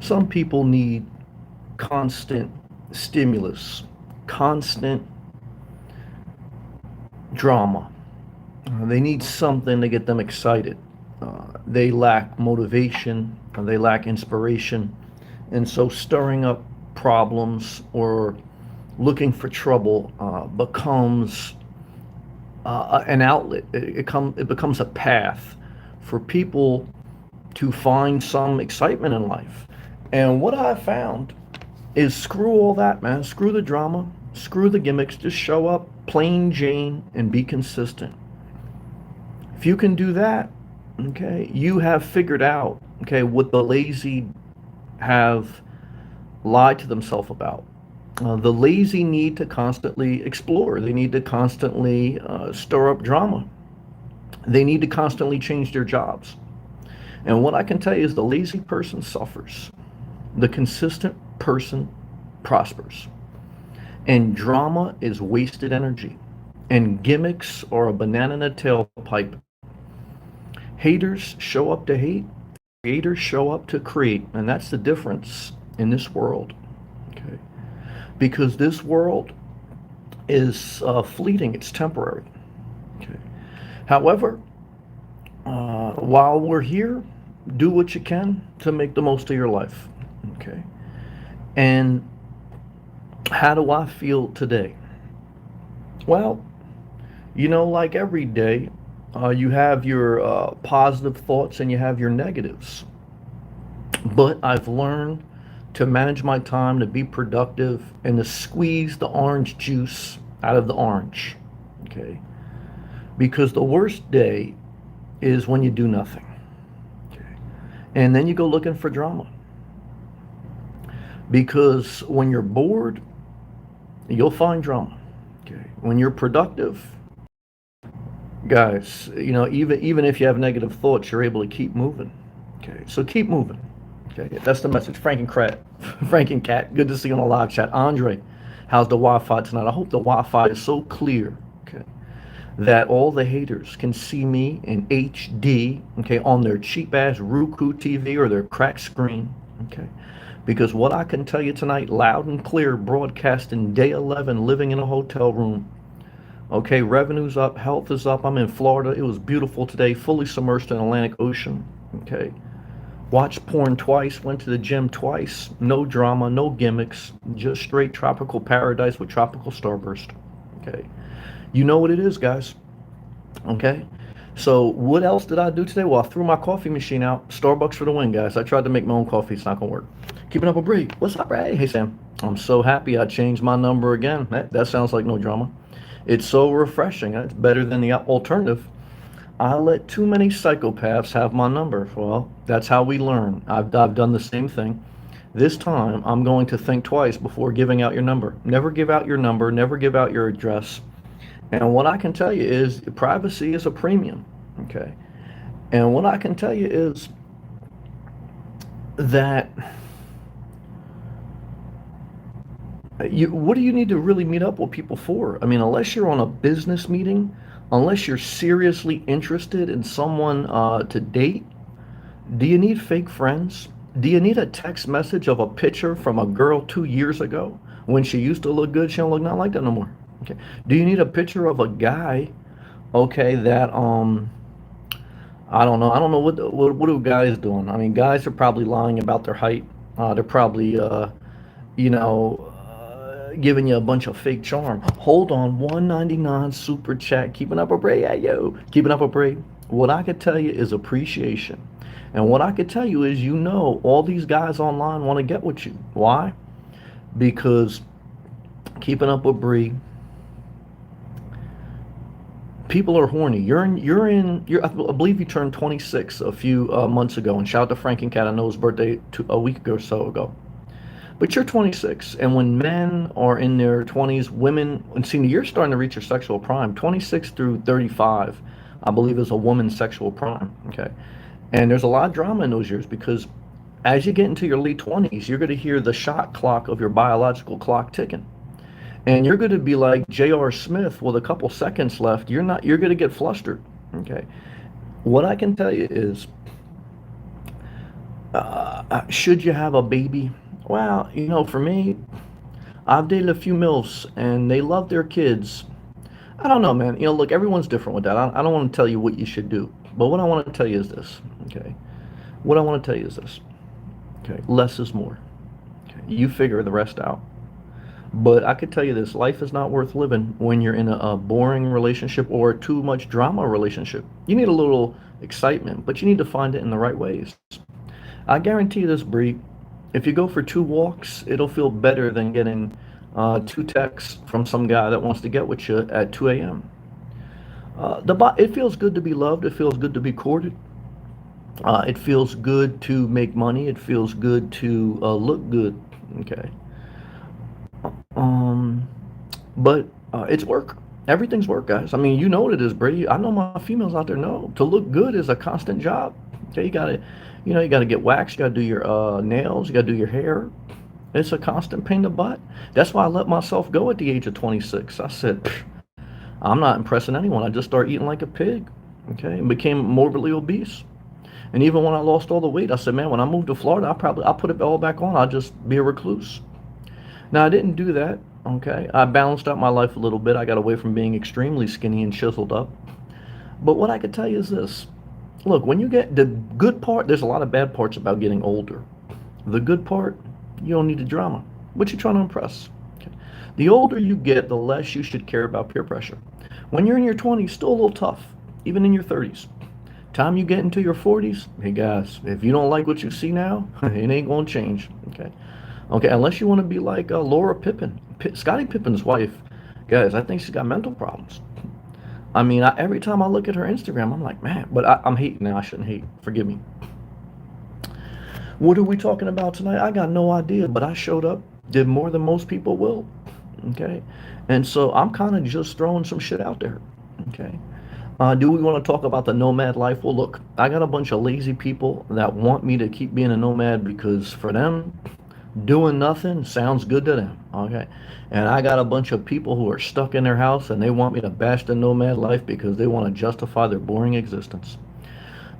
Some people need constant stimulus, constant drama. They need something to get them excited. They lack motivation, they lack inspiration, and so stirring up problems or looking for trouble becomes an outlet. It becomes a path for people to find some excitement in life. And what I found is screw all that, man. Screw the drama, screw the gimmicks. Just show up, plain Jane, and be consistent. If you can do that, okay, you have figured out, okay, what the lazy have lied to themselves about. The lazy need to constantly explore. They need to constantly stir up drama. They need to constantly change their jobs. And what I can tell you is the lazy person suffers. The consistent person prospers. And drama is wasted energy. And gimmicks are a banana in a tailpipe. Haters show up to hate. Creators show up to create. And that's the difference in this world. Okay? Because this world is fleeting. It's temporary. Okay? However, while we're here, do what you can to make the most of your life. Okay? And how do I feel today? Well, like every day, you have your positive thoughts and you have your negatives. But I've learned to manage my time, to be productive, and to squeeze the orange juice out of the orange. Okay? Because the worst day is when you do nothing. Okay? And then you go looking for drama. Because when you're bored, you'll find drama. Okay? When you're productive, guys, even if you have negative thoughts, you're able to keep moving. Okay? So keep moving. Okay? That's the message. Frank and Cat, good to see you on the live chat. Andre, how's the Wi-Fi tonight? I hope the Wi-Fi is so clear, okay, that all the haters can see me in HD, okay, on their cheap-ass Roku TV or their cracked screen, okay? Because what I can tell you tonight, loud and clear, broadcasting day 11, living in a hotel room, okay, revenue's up, health is up. I'm in Florida. It was beautiful today, fully submerged in Atlantic Ocean, okay? Watched porn twice, went to the gym twice, no drama, no gimmicks, just straight tropical paradise with tropical starburst, okay? You know what it is, guys, okay? So what else did I do today? Well, I threw my coffee machine out. Starbucks for the win, guys. I tried to make my own coffee. It's not going to work. Keeping up with Bree. What's up, Bree? Hey, Sam. I'm so happy I changed my number again. That sounds like no drama. It's so refreshing. It's better than the alternative. I let too many psychopaths have my number. Well, that's how we learn. I've done the same thing. This time, I'm going to think twice before giving out your number. Never give out your number. Never give out your address. And what I can tell you is privacy is a premium. Okay. And what I can tell you is that what do you need to really meet up with people for? I mean, unless you're on a business meeting, unless you're seriously interested in someone to date, do you need fake friends? Do you need a text message of a picture from a girl 2 years ago when she used to look good? She don't look not like that no more. Okay. Do you need a picture of a guy, okay, that I don't know. I don't know what are guys doing. I mean, guys are probably lying about their height. They're probably giving you a bunch of fake charm. Hold on, 199 super chat. Keeping up a Bray, yeah, yo. Keeping up a Bray. What I could tell you is appreciation. And what I could tell you is, all these guys online want to get with you. Why? Because keeping up with Bree, people are horny. I believe you turned 26 a few months ago. And shout out to Frank and Cat. I know his birthday a week or so ago. But you're 26, and when men are in their 20s, women, and see, you're starting to reach your sexual prime. 26 through 35, I believe, is a woman's sexual prime. Okay, and there's a lot of drama in those years because as you get into your late 20s, you're going to hear the shot clock of your biological clock ticking. And you're going to be like J.R. Smith with a couple seconds left. You're going to get flustered. Okay. What I can tell you is Should you have a baby? Well, for me, I've dated a few MILFs and they love their kids. I don't know, man. Look, everyone's different with that. I don't want to tell you what you should do. But what I want to tell you is this, okay? What I want to tell you is this, okay? Less is more. Okay? You figure the rest out. But I could tell you this, life is not worth living when you're in a boring relationship or a too much drama relationship. You need a little excitement, but you need to find it in the right ways. I guarantee you this, Bree. If you go for 2 walks, it'll feel better than getting 2 texts from some guy that wants to get with you at 2 a.m. It feels good to be loved. It feels good to be courted. It feels good to make money. It feels good to look good. Okay. Um, but it's work. Everything's work, guys. I mean, you know what it is, Brady. I know my females out there know to look good is a constant job. Okay, you gotta get waxed. You gotta do your nails. You gotta do your hair. It's a constant pain in the butt. That's why I let myself go at the age of 26. I said, I'm not impressing anyone. I just started eating like a pig. Okay, and became morbidly obese. And even when I lost all the weight, I said, man, when I moved to Florida, I'll put it all back on. I'll just be a recluse. Now, I didn't do that, okay? I balanced out my life a little bit. I got away from being extremely skinny and chiseled up. But what I could tell you is this. Look, when you get the good part, there's a lot of bad parts about getting older. The good part, you don't need the drama. What you trying to impress? Okay. The older you get, the less you should care about peer pressure. When you're in your 20s, still a little tough, even in your 30s. Time you get into your 40s, hey guys, if you don't like what you see now, it ain't gonna change, okay? Okay, unless you want to be like Laura Pippen, Scottie Pippen's wife. Guys, I think she's got mental problems. I mean, every time I look at her Instagram, I'm like, man, but I'm hating now. I shouldn't hate. Forgive me. What are we talking about tonight? I got no idea, but I showed up, did more than most people will. Okay, and so I'm kind of just throwing some shit out there. Okay. Do we want to talk about the nomad life? Well, look, I got a bunch of lazy people that want me to keep being a nomad because for them, doing nothing sounds good to them. Okay. And I got a bunch of people who are stuck in their house and they want me to bash the nomad life because they want to justify their boring existence.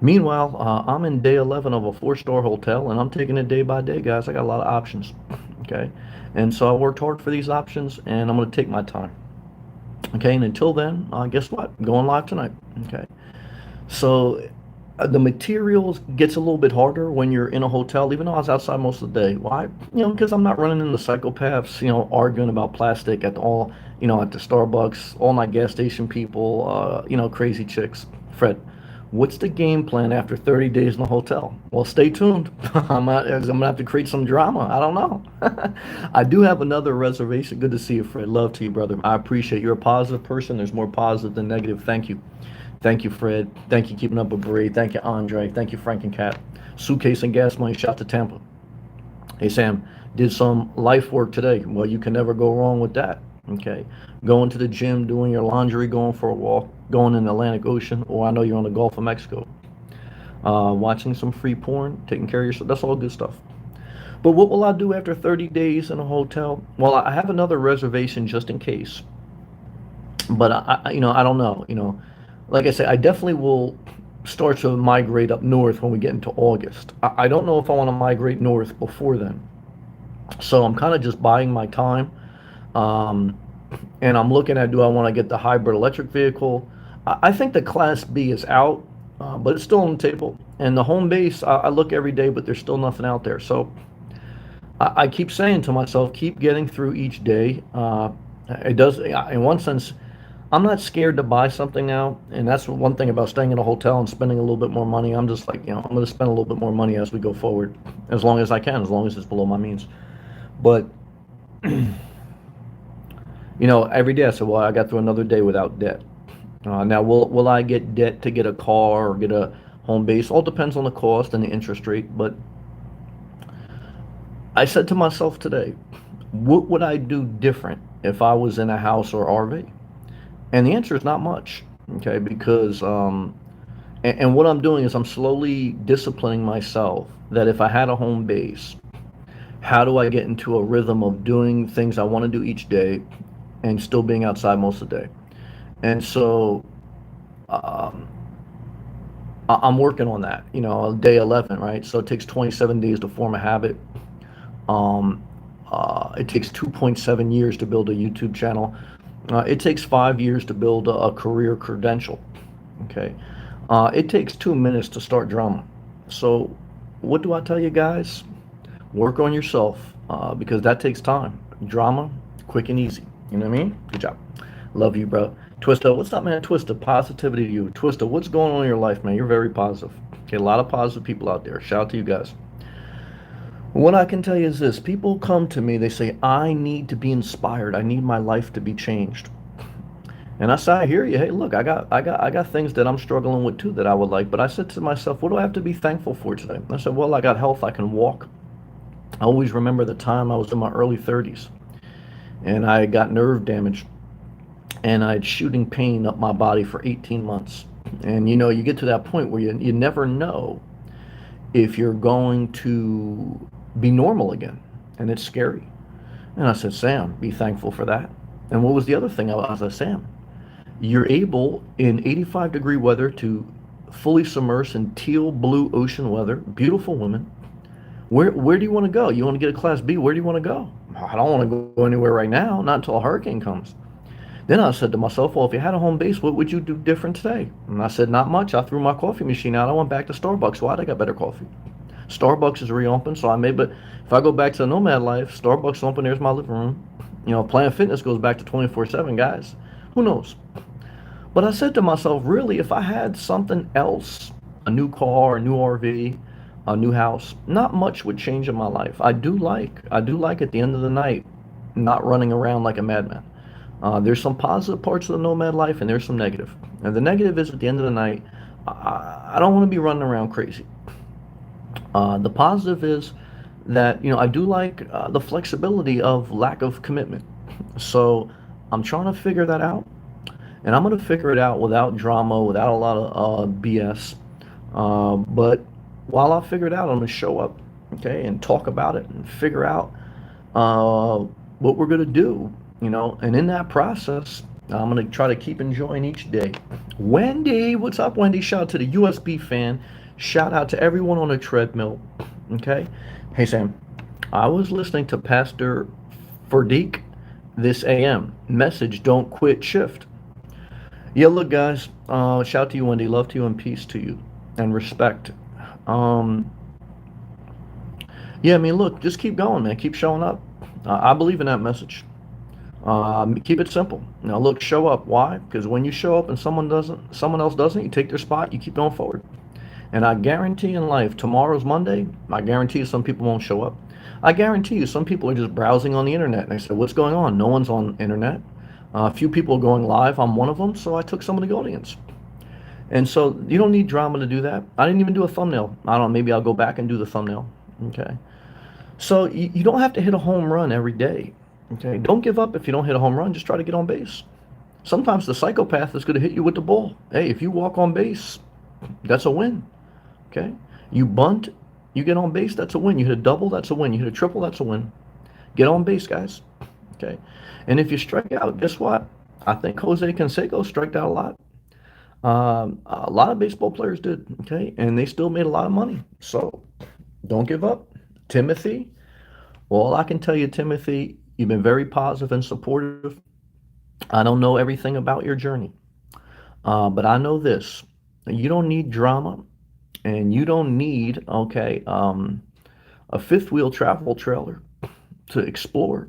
Meanwhile, I'm in day 11 of a 4-star hotel and I'm taking it day by day, guys. I got a lot of options. Okay. And so I worked hard for these options and I'm going to take my time. Okay. And until then, guess what? I'm going live tonight. Okay. So the materials gets a little bit harder when you're in a hotel, even though I was outside most of the day. Why? Because I'm not running into psychopaths, arguing about plastic at the Starbucks, all my gas station people, crazy chicks. Fred, what's the game plan after 30 days in the hotel? Well, stay tuned. I'm gonna have to create some drama. I don't know. I do have another reservation. Good to see you, Fred. Love to you, brother. I appreciate you're a positive person. There's more positive than negative. Thank you. Thank you, Fred. Thank you, Keeping Up with Bree. Thank you, Andre. Thank you, Frank and Cat. Suitcase and gas money. Shout to Tampa. Hey, Sam. Did some life work today. Well, you can never go wrong with that. Okay. Going to the gym, doing your laundry, going for a walk, going in the Atlantic Ocean, or I know you're on the Gulf of Mexico. Watching some free porn, taking care of yourself. That's all good stuff. But what will I do after 30 days in a hotel? Well, I have another reservation just in case. But I don't know. Like I say, I definitely will start to migrate up north when we get into August. I don't know if I want to migrate north before then. So I'm kind of just buying my time. Um, and I'm looking at, do I want to get the hybrid electric vehicle? I think the Class B is out, but it's still on the table. And the home base, I look every day, but there's still nothing out there. So I keep saying to myself, keep getting through each day. It does, in one sense, I'm not scared to buy something now, and that's one thing about staying in a hotel and spending a little bit more money. I'm just like, I'm going to spend a little bit more money as we go forward, as long as I can, as long as it's below my means. But, every day I say, well, I got through another day without debt. Now, will I get debt to get a car or get a home base? All depends on the cost and the interest rate. But I said to myself today, what would I do different if I was in a house or RV? And the answer is not much, okay? Because, and what I'm doing is I'm slowly disciplining myself that if I had a home base, how do I get into a rhythm of doing things I want to do each day and still being outside most of the day? And so, um, I'm working on that, day 11, right? So it takes 27 days to form a habit. Um, it takes 2.7 years to build a YouTube channel. It takes 5 years to build a career credential. Okay. It takes 2 minutes to start drama. So, what do I tell you guys? Work on yourself because that takes time. Drama, quick and easy. You know what I mean? Good job. Love you, bro. Twister, what's up, man? Twister, positivity to you. Twister, what's going on in your life, man? You're very positive. Okay, a lot of positive people out there. Shout out to you guys. What I can tell you is this: people come to me, they say, I need to be inspired. I need my life to be changed. And I said, I hear you. Hey, look, I got things that I'm struggling with too that I would like. But I said to myself, what do I have to be thankful for today? I said, well, I got health. I can walk. I always remember the time I was in my early 30s and I got nerve damage and I had shooting pain up my body for 18 months. And you get to that point where you never know if you're going to be normal again. And it's scary. And I said, Sam, be thankful for that. And what was the other thing? I said, Sam, you're able in 85-degree weather to fully submerge in teal blue ocean weather, beautiful women. Where do you want to go? You want to get a class B? Where do you want to go? I don't want to go anywhere right now, not until a hurricane comes. Then I said to myself, well, if you had a home base, what would you do different today? And I said, not much. I threw my coffee machine out. I went back to Starbucks. Why'd I got better coffee? Starbucks is reopened, so I may, but if I go back to the nomad life, Starbucks open, there's my living room. Planet Fitness goes back to 24/7, guys. Who knows? But I said to myself, really, if I had something else, a new car, a new RV, a new house, not much would change in my life. I do like at the end of the night, not running around like a madman. There's some positive parts of the nomad life and there's some negative. And the negative is at the end of the night, I don't want to be running around crazy. The positive is that, I do like the flexibility of lack of commitment. So I'm trying to figure that out. And I'm going to figure it out without drama, without a lot of BS. But while I figure it out, I'm going to show up, okay, and talk about it and figure out uh, what we're going to do, And in that process, I'm going to try to keep enjoying each day. Wendy, what's up, Wendy? Shout out to the USB fan. Shout out to everyone on the treadmill, okay? Hey, Sam, I was listening to Pastor Ferdik this AM. Message, don't quit, shift. Yeah, look, guys, shout to you, Wendy. Love to you and peace to you and respect. Um, yeah, I mean, look, just keep going, man. Keep showing up. I believe in that message. Keep it simple. Now, look, show up. Why? Because when you show up and someone else doesn't, you take their spot, you keep going forward. And I guarantee in life, tomorrow's Monday, I guarantee you some people won't show up. I guarantee you some people are just browsing on the internet. And they say, what's going on? No one's on internet. A few people are going live. I'm one of them, so I took some of the audience. And so you don't need drama to do that. I didn't even do a thumbnail. I don't know, maybe I'll go back and do the thumbnail. Okay. So you don't have to hit a home run every day. Okay. Don't give up if you don't hit a home run. Just try to get on base. Sometimes the psychopath is going to hit you with the ball. Hey, if you walk on base, that's a win. Okay. You bunt, you get on base, that's a win. You hit a double, that's a win. You hit a triple, that's a win. Get on base, guys. Okay. And if you strike out, guess what? I think Jose Canseco struck out a lot. A lot of baseball players did, okay? And they still made a lot of money. So don't give up. Timothy, all I can tell you, Timothy, you've been very positive and supportive. I don't know everything about your journey, but I know this. You don't need drama and you don't need, okay, a fifth wheel travel trailer to explore.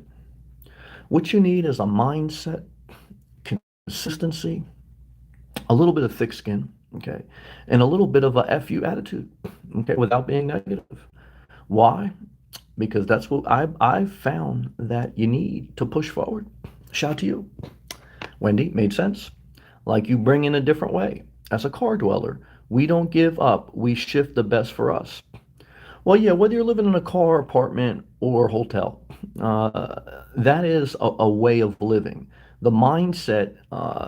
What you need is a mindset, consistency, a little bit of thick skin, okay, and a little bit of a FU attitude, okay, without being negative. Why? Because that's what I've found that you need to push forward. Shout out to you. Wendy, made sense? Like you bring in a different way. As a car dweller, we don't give up. We shift the best for us. Well, yeah, whether you're living in a car, apartment, or hotel, that is a way of living. The mindset,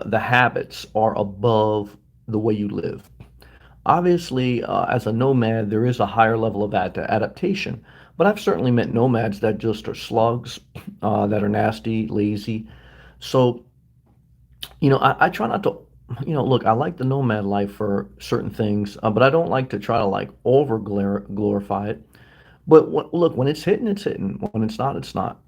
the habits are above the way you live. Obviously, as a nomad, there is a higher level of adaptation, but I've certainly met nomads that just are slugs, that are nasty, lazy. So, I try not to look, I like the nomad life for certain things, but I don't like to try to like over glorify it. But look, when it's hitting, it's hitting. When it's not, it's not.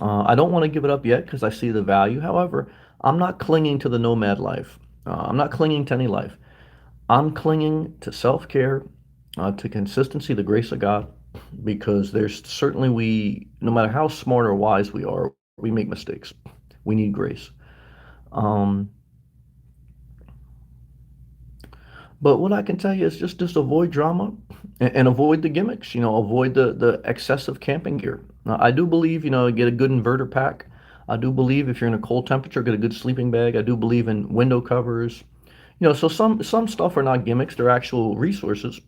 I don't want to give it up yet because I see the value. However, I'm not clinging to the nomad life. I'm not clinging to any life. I'm clinging to self-care, to consistency, the grace of God, because there's certainly no matter how smart or wise we are, we make mistakes. We need grace. Um, but what I can tell you is just avoid drama and avoid the gimmicks. Avoid the excessive camping gear. Now, I do believe get a good inverter pack. I do believe if you're in a cold temperature, get a good sleeping bag. I do believe in window covers. So some stuff are not gimmicks; they're actual resources.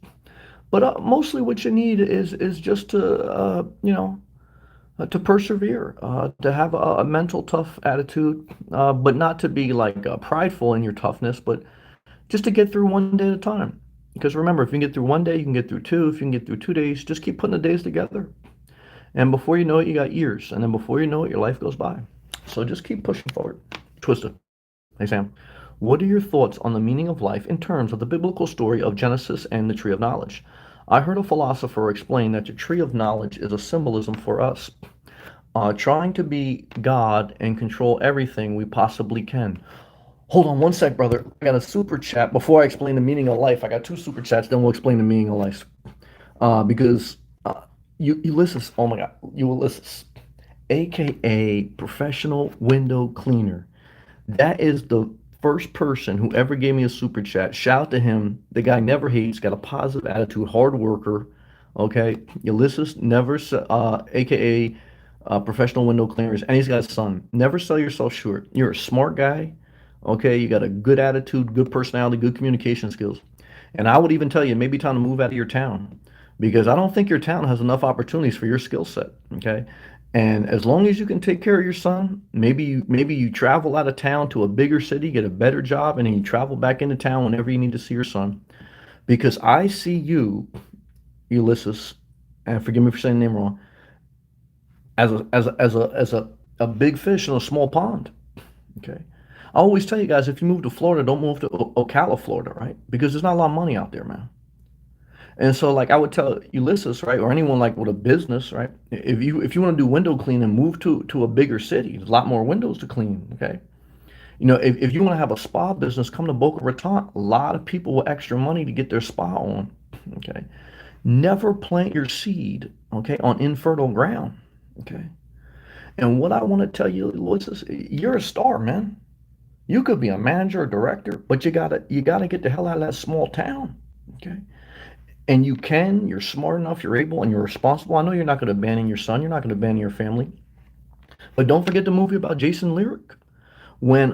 But mostly, what you need is just to persevere, to have a mental tough attitude, but not to be like prideful in your toughness, but just to get through one day at a time. Because remember, if you can get through one day, you can get through two. If you can get through 2 days, just keep putting the days together. And before you know it, you got years. And then before you know it, your life goes by. So just keep pushing forward. Twister. Hey, Sam. What are your thoughts on the meaning of life in terms of the biblical story of Genesis and the tree of knowledge? I heard a philosopher explain that the tree of knowledge is a symbolism for us, trying to be God and control everything we possibly can. Hold on one sec, brother. I got a super chat before I explain the meaning of life. I got two super chats, then we'll explain the meaning of life. Because Ulysses, oh my God, Ulysses, aka professional window cleaner. That is the first person who ever gave me a super chat. Shout out to him. The guy never hates, got a positive attitude, hard worker. Okay, Ulysses never, aka professional window cleaners, and he's got a son. Never sell yourself short. You're a smart guy. Okay, you got a good attitude, good personality, good communication skills. And I would even tell you, maybe time to move out of your town because I don't think your town has enough opportunities for your skill set. Okay. And as long as you can take care of your son, maybe you travel out of town to a bigger city, get a better job, and then you travel back into town whenever you need to see your son. Because I see you, Ulysses, and forgive me for saying the name wrong, as a big fish in a small pond. Okay. I always tell you guys, if you move to Florida, don't move to Ocala, Florida, right? Because there's not a lot of money out there, man. And so, like I would tell Ulysses, right, or anyone like with a business, right? If you want to do window cleaning, move to a bigger city. There's a lot more windows to clean. Okay. If you want to have a spa business, come to Boca Raton. A lot of people with extra money to get their spa on. Okay. Never plant your seed, okay, on infertile ground. Okay. And what I want to tell you, Ulysses, you're a star, man. You could be a manager or director, but you gotta get the hell out of that small town. Okay. And you're smart enough, you're able, and you're responsible. I know you're not going to abandon your son, you're not going to abandon your family. But don't forget the movie about Jason Lyric when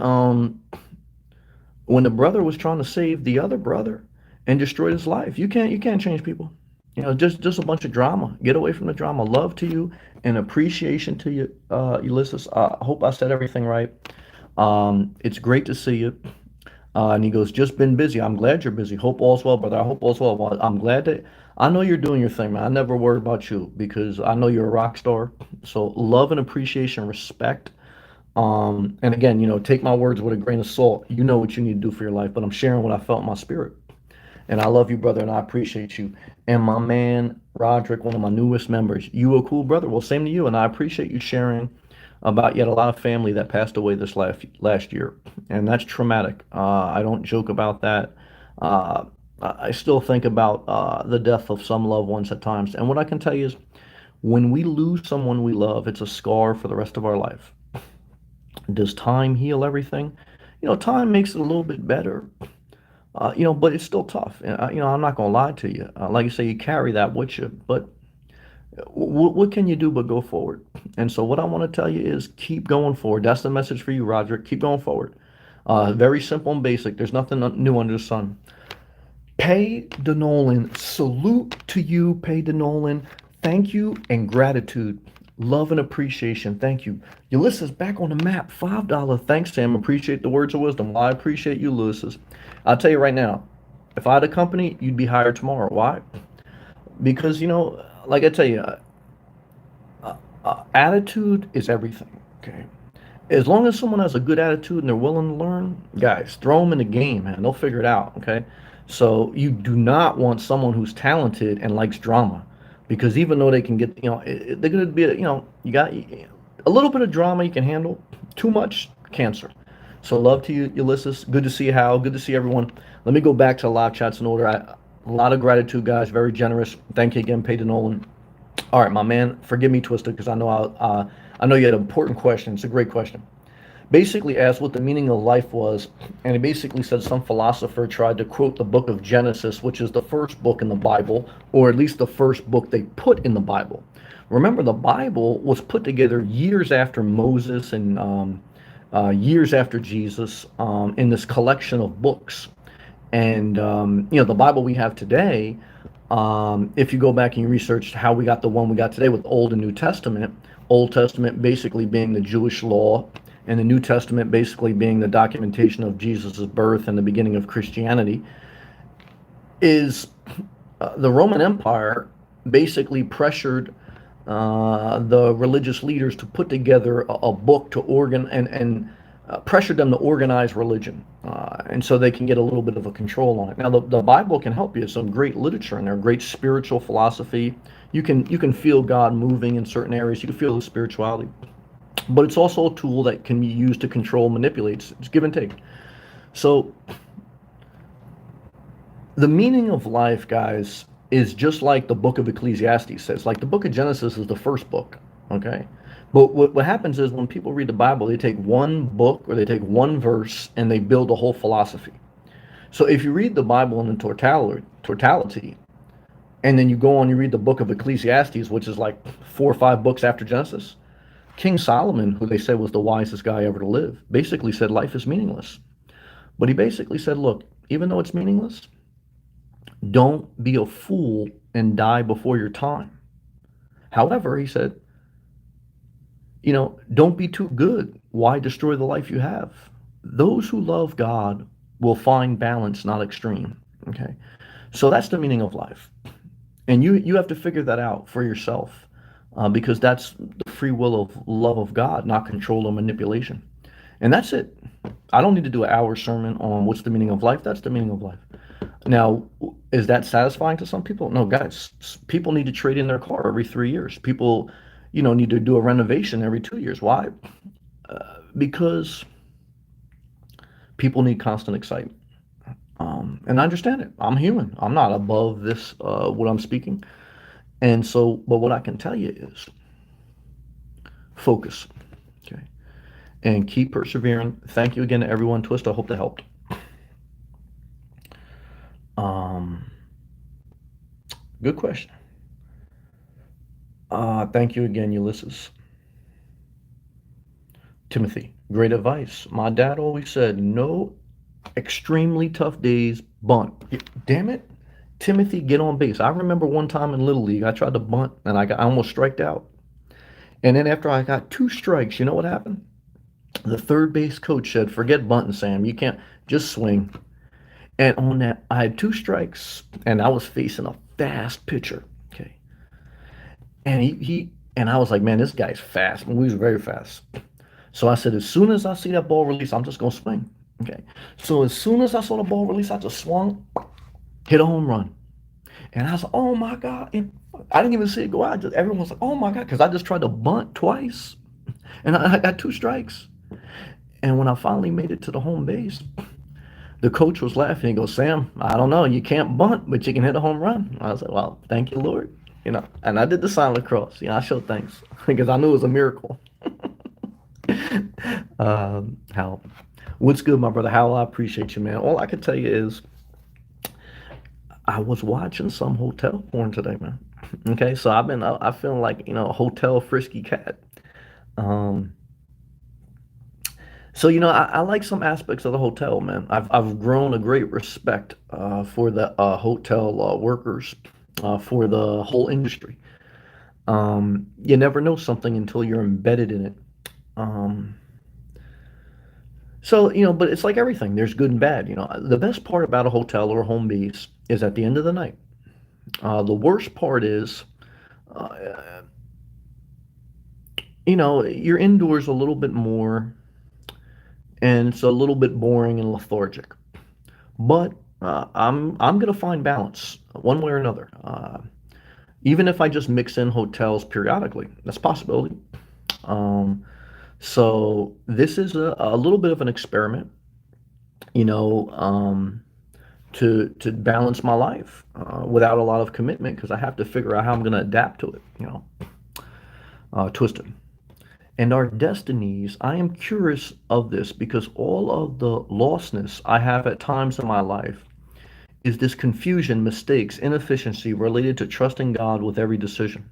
when the brother was trying to save the other brother and destroyed his life. You can't change people. Just a bunch of drama. Get away from the drama. Love to you and appreciation to you, Ulysses. I hope I said everything right. It's great to see you. And he goes, just been busy. I'm glad you're busy. Hope all's well, brother. I hope all's well. Well, I'm glad that I know you're doing your thing, man. I never worry about you because I know you're a rock star. So love and appreciation, respect. And again, take my words with a grain of salt. You know what you need to do for your life, but I'm sharing what I felt in my spirit. And I love you, brother, and I appreciate you. And my man, Roderick, one of my newest members, you a cool brother. Well, same to you. And I appreciate you sharing about yet a lot of family that passed away this last year, and that's traumatic. I don't joke about that. Uh, I still think about the death of some loved ones at times, and what I can tell you is, when we lose someone we love, it's a scar for the rest of our life. Does time heal everything? Time makes it a little bit better. But it's still tough. I'm not gonna lie to you. Like you say, you carry that with you, but what can you do but go forward? And so what I want to tell you is keep going forward. That's the message for you, Roger. Keep going forward. Very simple and basic. There's nothing new under the sun. Pay DeNolan. Salute to you, Pay DeNolan. Thank you and gratitude. Love and appreciation. Thank you. Ulysses back on the map. $5. Thanks, Sam. Appreciate the words of wisdom. Well, I appreciate you, Ulysses. I'll tell you right now, if I had a company, you'd be hired tomorrow. Why? Because, like I tell you, attitude is everything. Okay. As long as someone has a good attitude and they're willing to learn, guys, throw them in the game, man. They'll figure it out, okay? So you do not want someone who's talented and likes drama, because even though they can get, they're going to be, you got a little bit of drama you can handle. Too much, cancer. So love to you, Ulysses. Good to see you, Hal. Good to see everyone. Let me go back to the live chats in order. A lot of gratitude, guys. Very generous. Thank you again, Peyton Nolan. All right, my man. Forgive me, Twister, because I know you had an important question. It's a great question. Basically asked what the meaning of life was, and he basically said some philosopher tried to quote the book of Genesis, which is the first book in the Bible, or at least the first book they put in the Bible. Remember, the Bible was put together years after Moses and years after Jesus, in this collection of books. And the Bible we have today, if you go back and you research how we got the one we got today with Old and New Testament, Old Testament basically being the Jewish law, and the New Testament basically being the documentation of Jesus' birth and the beginning of Christianity, is the Roman Empire basically pressured the religious leaders to put together a book to and pressured them to organize religion, and so they can get a little bit of a control on it. Now, the Bible can help you. There's some great literature in there, great spiritual philosophy. You can feel God moving in certain areas. You can feel the spirituality, but it's also a tool that can be used to control, manipulate. It's give and take. So the meaning of life, guys, is just like the book of Ecclesiastes says. Like the book of Genesis is the first book, okay? But what happens is when people read the Bible, they take one book or they take one verse and they build a whole philosophy. So if you read the Bible in the totality, and then you go on, you read the book of Ecclesiastes, which is like 4 or 5 books after Genesis, King Solomon, who they say was the wisest guy ever to live, basically said life is meaningless. But he basically said, look, even though it's meaningless, don't be a fool and die before your time. However, he said, don't be too good. Why destroy the life you have? Those who love God will find balance, not extreme. Okay. So that's the meaning of life. And you have to figure that out for yourself, because that's the free will of love of God, not control or manipulation. And that's it. I don't need to do an hour sermon on what's the meaning of life. That's the meaning of life. Now, is that satisfying to some people? No, guys. People need to trade in their car every 3 years. People, need to do a renovation every 2 years. Why? Because people need constant excitement. And I understand it. I'm human. I'm not above this, what I'm speaking. And so, but what I can tell you is focus. Okay. And keep persevering. Thank you again to everyone. Twist, I hope that helped. Good question. Thank you again, Ulysses. Timothy, great advice. My dad always said, no extremely tough days, bunt. Damn it. Timothy, get on base. I remember one time in Little League, I tried to bunt and I almost striked out. And then after I got 2 strikes, you know what happened? The third base coach said, forget bunting, Sam. You can't just swing. And on that, I had 2 strikes and I was facing a fast pitcher. Okay. And and I was like, man, this guy's fast. And he was very fast. So I said, as soon as I see that ball release, I'm just going to swing. Okay. So as soon as I saw the ball release, I just swung, hit a home run. And I was like, oh my God. And I didn't even see it go out. Everyone was like, oh my God. Because I just tried to bunt twice. And I got 2 strikes. And when I finally made it to the home base, the coach was laughing. He goes, Sam, I don't know. You can't bunt, but you can hit a home run. I was like, well, thank you, Lord. And I did the silent cross. I showed thanks because I knew it was a miracle. Hal, what's good, my brother? Hal, I appreciate you, man. All I can tell you is I was watching some hotel porn today, man. Okay, so I feel like, a hotel frisky cat. So, I like some aspects of the hotel, man. I've grown a great respect for the hotel workers, for the whole industry. You never know something until you're embedded in it. Um, so, but it's like everything. There's good and bad. The best part about a hotel or a home base is at the end of the night. The worst part is, uh, you're indoors a little bit more, and it's a little bit boring and lethargic. But I'm gonna find balance one way or another. Even if I just mix in hotels periodically, that's a possibility. Um, so this is a little bit of an experiment, you know, to balance my life without a lot of commitment because I have to figure out how I'm gonna adapt to it. Twisted. And our destinies, I am curious of this because all of the lostness I have at times in my life is this confusion, mistakes, inefficiency related to trusting God with every decision.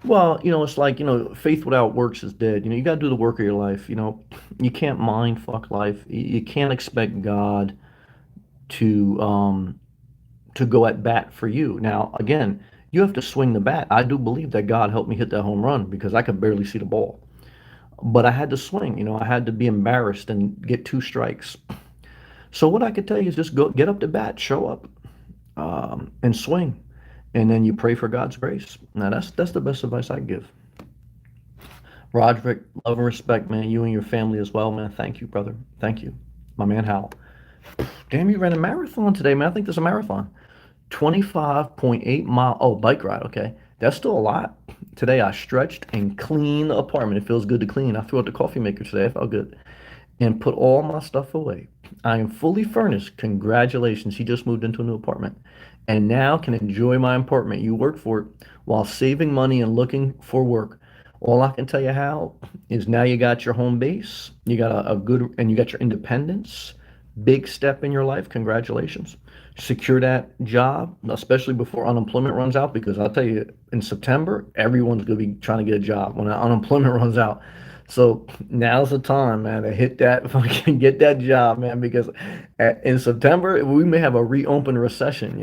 Well, it's like, faith without works is dead. You got to do the work of your life. You can't mind fuck life. You can't expect God to to go at bat for you. Now, again, you have to swing the bat. I do believe that God helped me hit that home run because I could barely see the ball. But I had to swing. I had to be embarrassed and get two strikes. So what I could tell you is just go get up to bat, show up, and swing, and then you pray for God's grace. Now that's the best advice I give. Roderick, love and respect, man. You and your family as well, man. Thank you, brother. Thank you, my man Hal. Damn, you ran a marathon today, man. I think there's a marathon. 25.8 mile. Oh, bike ride. Okay, that's still a lot. Today I stretched and cleaned the apartment. It feels good to clean. I threw out the coffee maker today. I felt good and put all my stuff away. I am fully furnished. Congratulations. He just moved into a new apartment and now can enjoy my apartment. You worked for it while saving money and looking for work. All I can tell you, Hal, is now you got your home base, you got a good, and you got your independence. Big step in your life. Congratulations. Secure that job, especially before unemployment runs out, because I'll tell you, in September, everyone's going to be trying to get a job when unemployment runs out. So now's the time, man, to hit that fucking get that job, man, because in September we may have a reopened recession.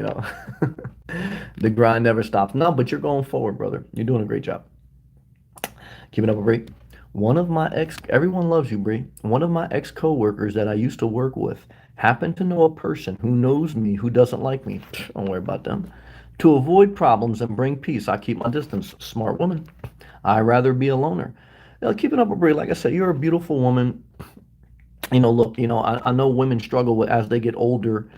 The grind never stops. No, but you're going forward, brother. You're doing a great job. Keep it up, Bree. Everyone loves you, Bree. One of my ex-coworkers that I used to work with happened to know a person who knows me who doesn't like me. Don't worry about them. To avoid problems and bring peace, I keep my distance. Smart woman. I'd rather be a loner. Keep it up, Bree. Like I said, you're a beautiful woman. Look, I know women struggle with as they get older.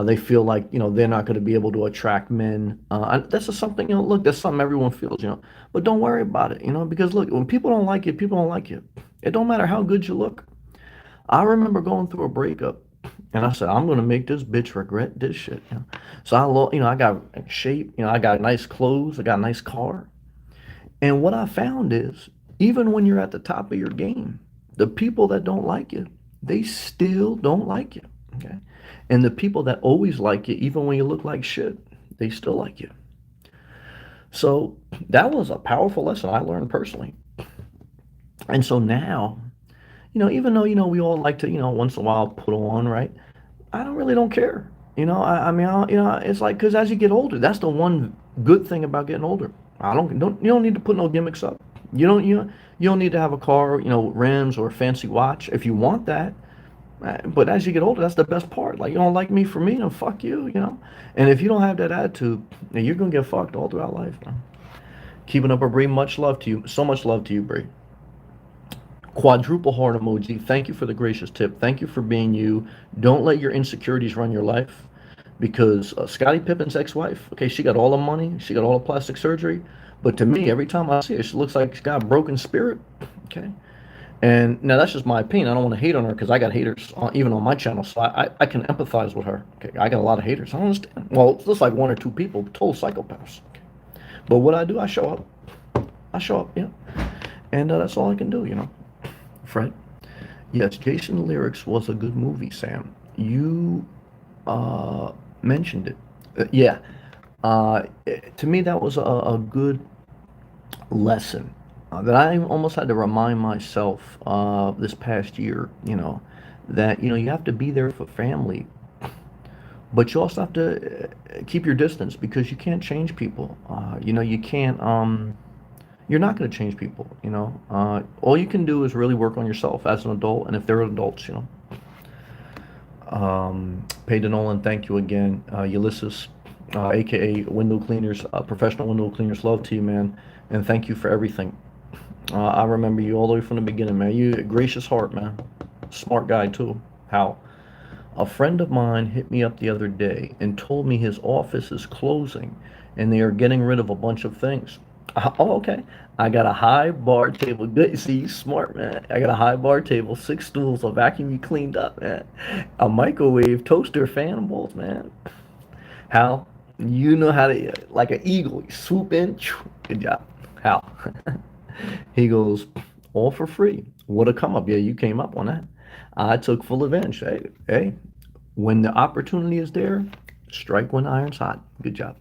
They feel like they're not going to be able to attract men. That's just something. Look, that's something everyone feels. But don't worry about it. Because look, when people don't like you, people don't like you. It don't matter how good you look. I remember going through a breakup, and I said, I'm going to make this bitch regret this shit. So I got shape. I got nice clothes. I got a nice car. And what I found is, even when you're at the top of your game, the people that don't like you, they still don't like you. Okay. And the people that always like you, even when you look like shit, they still like you. So that was a powerful lesson I learned personally. And so now, even though, we all like to, once in a while put on, right? I don't care. I mean, it's like, because as you get older, that's the one good thing about getting older. You don't need to put no gimmicks up. You don't need to have a car, rims or a fancy watch if you want that. But as you get older, that's the best part. Like, you don't like me for me, then fuck you. And if you don't have that attitude, then you're going to get fucked all throughout life. Keeping up, Bree. Much love to you. So much love to you, Bree. Quadruple heart emoji. Thank you for the gracious tip. Thank you for being you. Don't let your insecurities run your life. Because Scottie Pippen's ex-wife, okay, she got all the money. She got all the plastic surgery. But to me, every time I see her, she looks like she's got a broken spirit. Okay. And now that's just my opinion. I don't want to hate on her because I got haters even on my channel, so I can empathize with her. Okay, I got a lot of haters. I don't understand. Well, it's just like one or two people, total psychopaths. Okay. But what I do, I show up. And that's all I can do, Fred. Yes, Jason Lyrics was a good movie, Sam. You mentioned it. Yeah. To me, that was a good lesson that I almost had to remind myself this past year, that, you have to be there for family, but you also have to keep your distance because you can't change people. You can't, you're not going to change people, all you can do is really work on yourself as an adult. And if they're adults, Peyton Nolan, thank you again. Ulysses, aka Window Cleaners, professional window cleaners, love to you, man. And thank you for everything. I remember you all the way from the beginning, man. You a gracious heart, man. Smart guy too. How? A friend of mine hit me up the other day and told me his office is closing and they are getting rid of a bunch of things. Oh, okay. I got a high bar table. Good. See, you smart, man. I got a high bar table, six stools, a vacuum you cleaned up, man. A microwave, toaster, fan bowls, man. Hal, you know how to, like an eagle, you swoop in. Good job. Hal. He goes, all for free. What a come up. Yeah, you came up on that. I took full advantage. Hey, when the opportunity is there, strike when the iron's hot. Good job.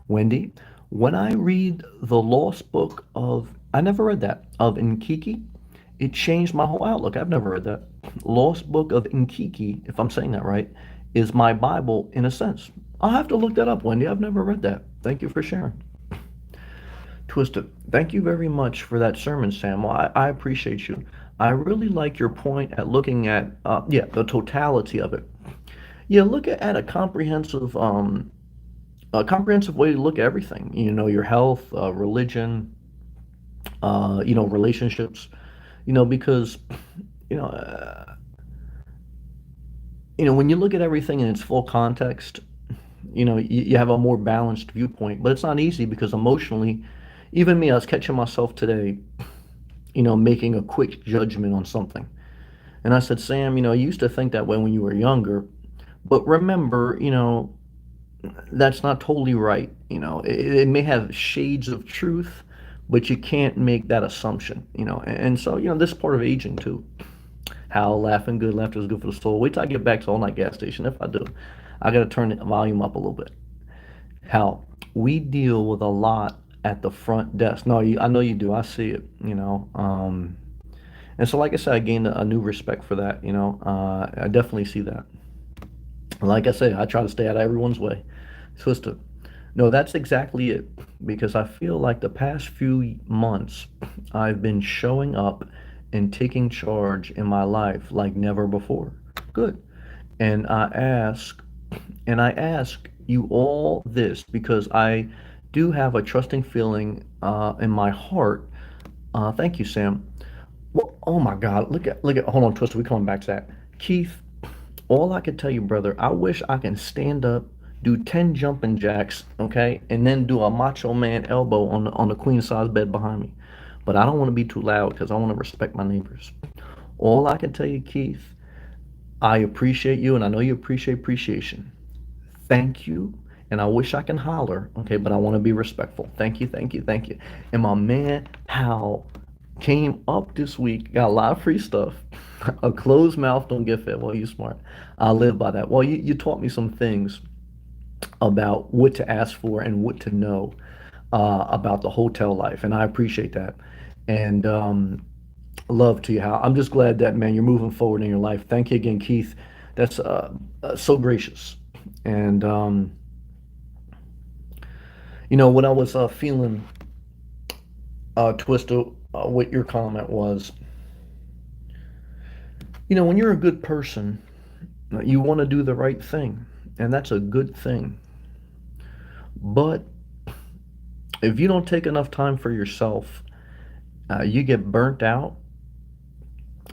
Wendy, when I read the Lost Book of, I never read that, of Nkiki, it changed my whole outlook. I've never read that. Lost Book of Nkiki, if I'm saying that right, is my Bible in a sense. I'll have to look that up, Wendy. I've never read that. Thank you for sharing. Twisted. Thank you very much for that sermon, Sam. Well, I appreciate you. I really like your point at looking at, yeah, the totality of it. Yeah, look at a comprehensive way to look at everything. You know, your health, religion, relationships. Because you know, uh, when you look at everything in its full context, you have a more balanced viewpoint. But it's not easy because emotionally, even me, I was catching myself today, making a quick judgment on something. And I said, Sam, you used to think that way when you were younger, but remember, that's not totally right. It may have shades of truth, but you can't make that assumption. And so, this is part of aging too. How laughing good, laughter is good for the soul. Wait till I get back to all night gas station. If I do, I got to turn the volume up a little bit. How we deal with a lot at the front desk. No, I know you do. I see it. And so, like I said, I gained a new respect for that. I definitely see that. Like I say, I try to stay out of everyone's way. Twister. No, that's exactly it. Because I feel like the past few months, I've been showing up and taking charge in my life like never before. Good. And I ask you all this because I do have a trusting feeling in my heart. Thank you, Sam. Well, oh my God, look at, hold on, Twister, we coming back to that. Keith, all I can tell you, brother, I wish I can stand up, do 10 jumping jacks, okay, and then do a macho man elbow on the queen size bed behind me. But I don't want to be too loud because I want to respect my neighbors. All I can tell you, Keith, I appreciate you and I know you appreciate appreciation. Thank you. And I wish I can holler, okay, but I want to be respectful. Thank you, thank you, thank you. And my man Hal came up this week, got a lot of free stuff. A closed mouth don't get fed. Well, you smart. I live by that. Well, you taught me some things about what to ask for and what to know about the hotel life, and I appreciate that. And love to you, Hal. I'm just glad that, man, you're moving forward in your life. Thank you again, Keith. That's so gracious. And what I was feeling, Twister, what your comment was, when you're a good person, you want to do the right thing, and that's a good thing. But if you don't take enough time for yourself, you get burnt out,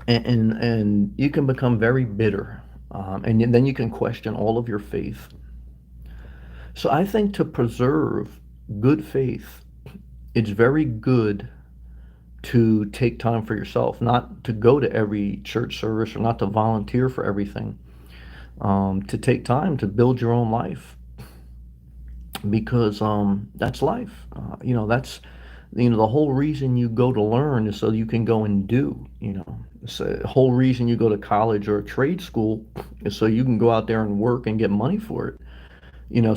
and you can become very bitter, and then you can question all of your faith. So I think to preserve good faith, it's very good to take time for yourself, not to go to every church service or not to volunteer for everything, to take time to build your own life because that's life. That's the whole reason you go to learn is so you can go and do. It's the whole reason you go to college or a trade school is so you can go out there and work and get money for it.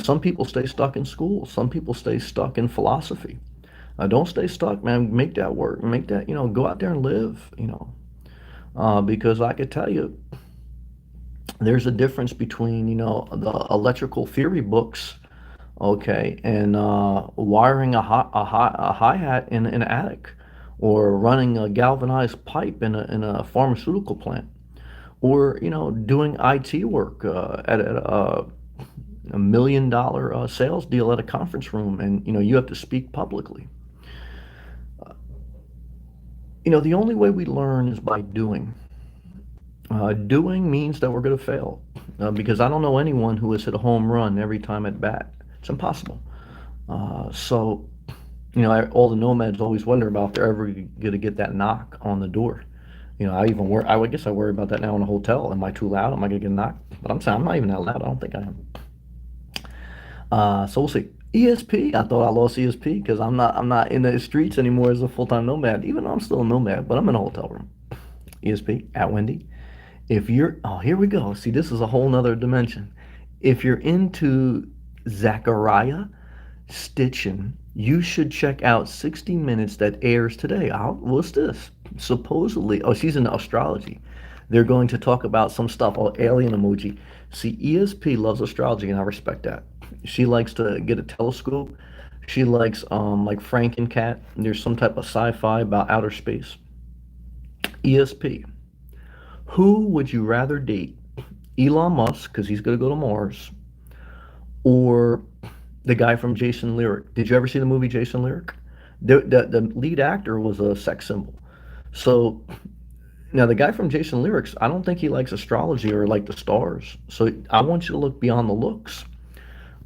Some people stay stuck in school. Some people stay stuck in philosophy. Don't stay stuck, man. Make that work. Make that, go out there and live, because I could tell you there's a difference between, the electrical theory books, okay, and wiring a hi-hat in an attic or running a galvanized pipe in a pharmaceutical plant or, doing IT work at a $1 million sales deal at a conference room and, you have to speak publicly. The only way we learn is by doing. Doing means that we're going to fail because I don't know anyone who has hit a home run every time at bat. It's impossible. So, all the nomads always wonder about if they're ever going to get that knock on the door. I even worry. I guess I worry about that now in a hotel. Am I too loud? Am I going to get knocked? But I'm saying I'm not even that loud. I don't think I am. So we'll see. ESP. I thought I lost ESP because I'm not in the streets anymore as a full-time nomad. Even though I'm still a nomad, but I'm in a hotel room. ESP at Wendy. If you're, oh, here we go. See, this is a whole nother dimension. If you're into Zachariah Stitchin, you should check out 60 Minutes that airs today. What's this? Supposedly, oh, she's into astrology. They're going to talk about some stuff. Oh, alien emoji. See, ESP loves astrology, and I respect that. She likes to get a telescope. She likes, like Frankencat. There's some type of sci-fi about outer space. ESP. Who would you rather date? Elon Musk, because he's going to go to Mars, or the guy from Jason Lyric? Did you ever see the movie Jason Lyric? The lead actor was a sex symbol. So now the guy from Jason Lyrics, I don't think he likes astrology or like the stars. So I want you to look beyond the looks.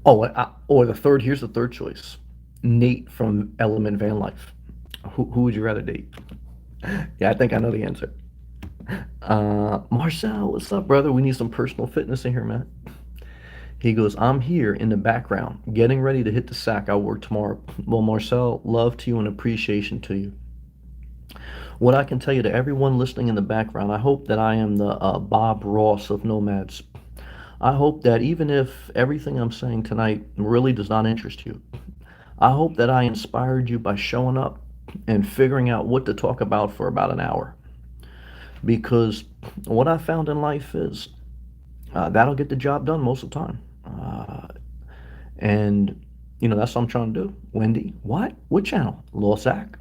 Oh, or here's the third choice. Nate from Element Van Life. Who would you rather date? Yeah, I think I know the answer. Marcel, what's up, brother? We need some personal fitness in here, man. He goes, I'm here in the background, getting ready to hit the sack. I'll work tomorrow. Well, Marcel, love to you and appreciation to you. What I can tell you to everyone listening in the background, I hope that I am the Bob Ross of Nomads. I hope that even if everything I'm saying tonight really does not interest you, I hope that I inspired you by showing up and figuring out what to talk about for about an hour. Because what I found in life is that'll get the job done most of the time. And, that's what I'm trying to do. Wendy, what? What channel? Lil Zach?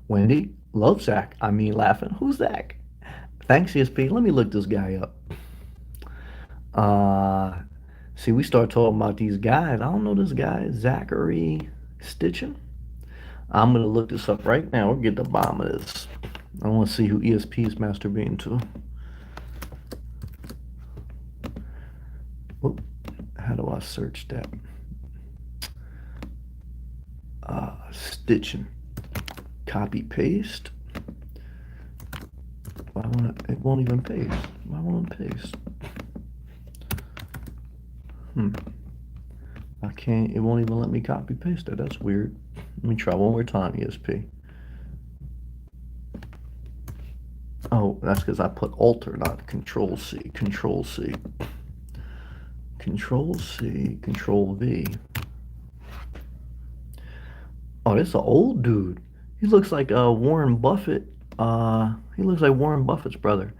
Wendy, love Zach. I mean, laughing. Who's Zach? Thanks, ESP. Let me look this guy up. See, we start talking about these guys. I don't know this guy, Zachary Stitchin. I'm going to look this up right now. We'll get the bottom of this. I want to see who ESP is masturbating to. Oop, how do I search that? Stitching. Copy paste. It won't even paste. Why won't it paste? I can't. It won't even let me copy paste it. That's weird. Let me try one more time, ESP. Oh, that's because I put Alt, not Control C. Control C. Control C. Control V. Oh, this is an old dude. He looks like Warren Buffett. He looks like Warren Buffett's brother.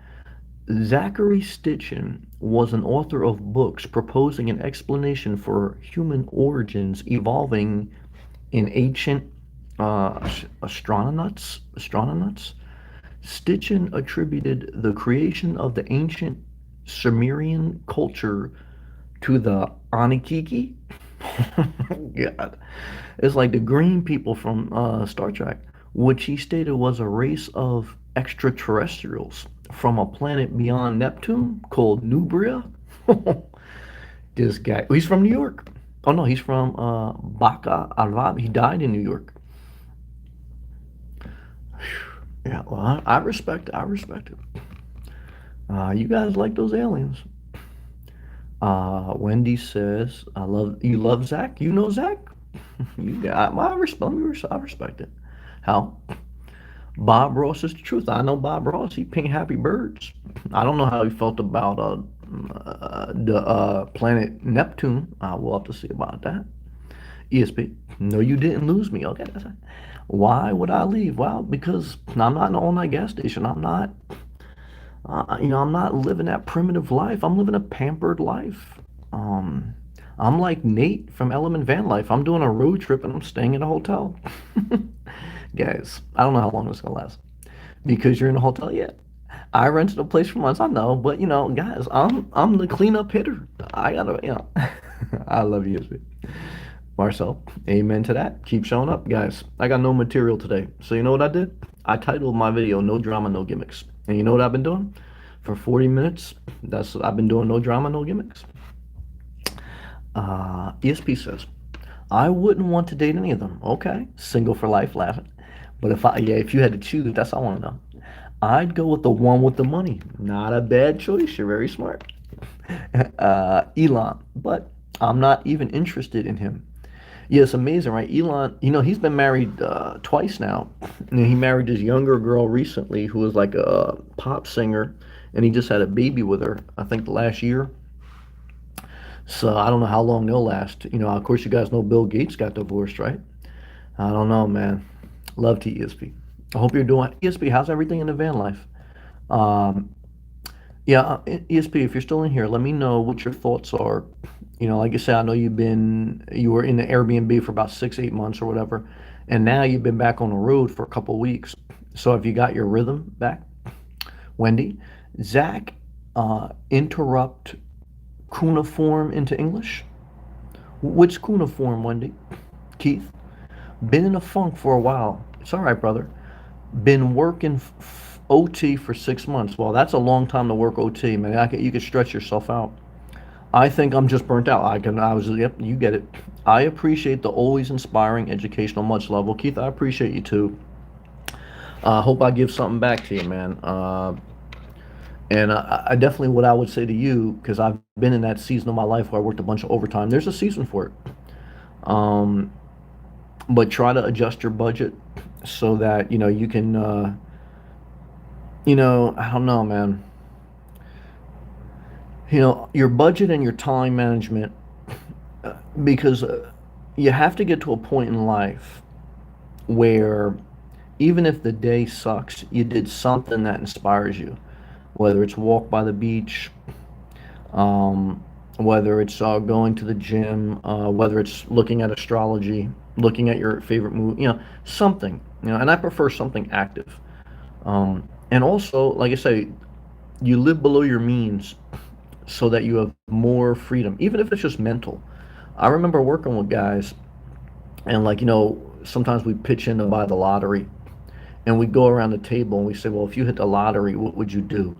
Zachary Stitchin was an author of books proposing an explanation for human origins evolving in ancient astronauts. Stitchin attributed the creation of the ancient Sumerian culture to the Anunnaki. God, it's like the green people from Star Trek, which he stated was a race of extraterrestrials from a planet beyond Neptune called Nubria. This guy, he's from New York. Oh no, he's from Baca Alvab. He died in New York. Yeah, well, I respect it. I respect it. You guys like those aliens. Wendy says, "I love you. Love Zach. You know Zach. You got. I respect it. How? Bob Ross is the truth. I know Bob Ross. He pink happy birds. I don't know how he felt about the planet Neptune. We'll have to see about that. ESP. No, you didn't lose me. Okay, that's right. Why would I leave? Well, because I'm not in an all-night gas station. I'm not. I'm not living that primitive life. I'm living a pampered life. I'm like Nate from Element Van Life. I'm doing a road trip and I'm staying in a hotel. Guys, I don't know how long this is gonna last because you're in a hotel yet. I rented a place for months. I know, but guys, I'm the cleanup hitter. I gotta. I love you, Marcel. Amen to that. Keep showing up, guys. I got no material today, so you know what I did? I titled my video "No Drama, No Gimmicks." And you know what I've been doing? For 40 minutes, that's I've been doing no drama, no gimmicks. ESP says, I wouldn't want to date any of them. Okay, single for life, laughing. But if you had to choose, that's all I want to know. I'd go with the one with the money. Not a bad choice. You're very smart. Elon, but I'm not even interested in him. Yeah, it's amazing, right? Elon, he's been married twice now. And he married this younger girl recently who was like a pop singer, and he just had a baby with her, I think, the last year. So I don't know how long they'll last. Of course, you guys know Bill Gates got divorced, right? I don't know, man. Love to ESP. I hope you're doing ESP. How's everything in the van life? Um, yeah, ESP, if you're still in here, let me know what your thoughts are. Like I said, I know you were in the Airbnb for about 6, 8 months or whatever, and now you've been back on the road for a couple of weeks. So have you got your rhythm back? Wendy, Zach, interrupt cuneiform into English? Which cuneiform, Wendy? Keith, been in a funk for a while. It's all right, brother. Been working OT for 6 months. Well, that's a long time to work OT, man. You could stretch yourself out. I think I'm just burnt out. Yep, you get it. I appreciate the always inspiring, educational, much love. Well, Keith, I appreciate you too. I hope I give something back to you, man. And I definitely, what I would say to you, because I've been in that season of my life where I worked a bunch of overtime, there's a season for it. Um, but try to adjust your budget so that, you can, I don't know, man. Your budget and your time management, because you have to get to a point in life where even if the day sucks, you did something that inspires you, whether it's walk by the beach, um, whether it's going to the gym, whether it's looking at astrology, looking at your favorite movie, something, and I prefer something active. And also, like I say, you live below your means so that you have more freedom, even if it's just mental. I remember working with guys, and sometimes we pitch in to buy the lottery, and we go around the table and we say, well, if you hit the lottery, what would you do?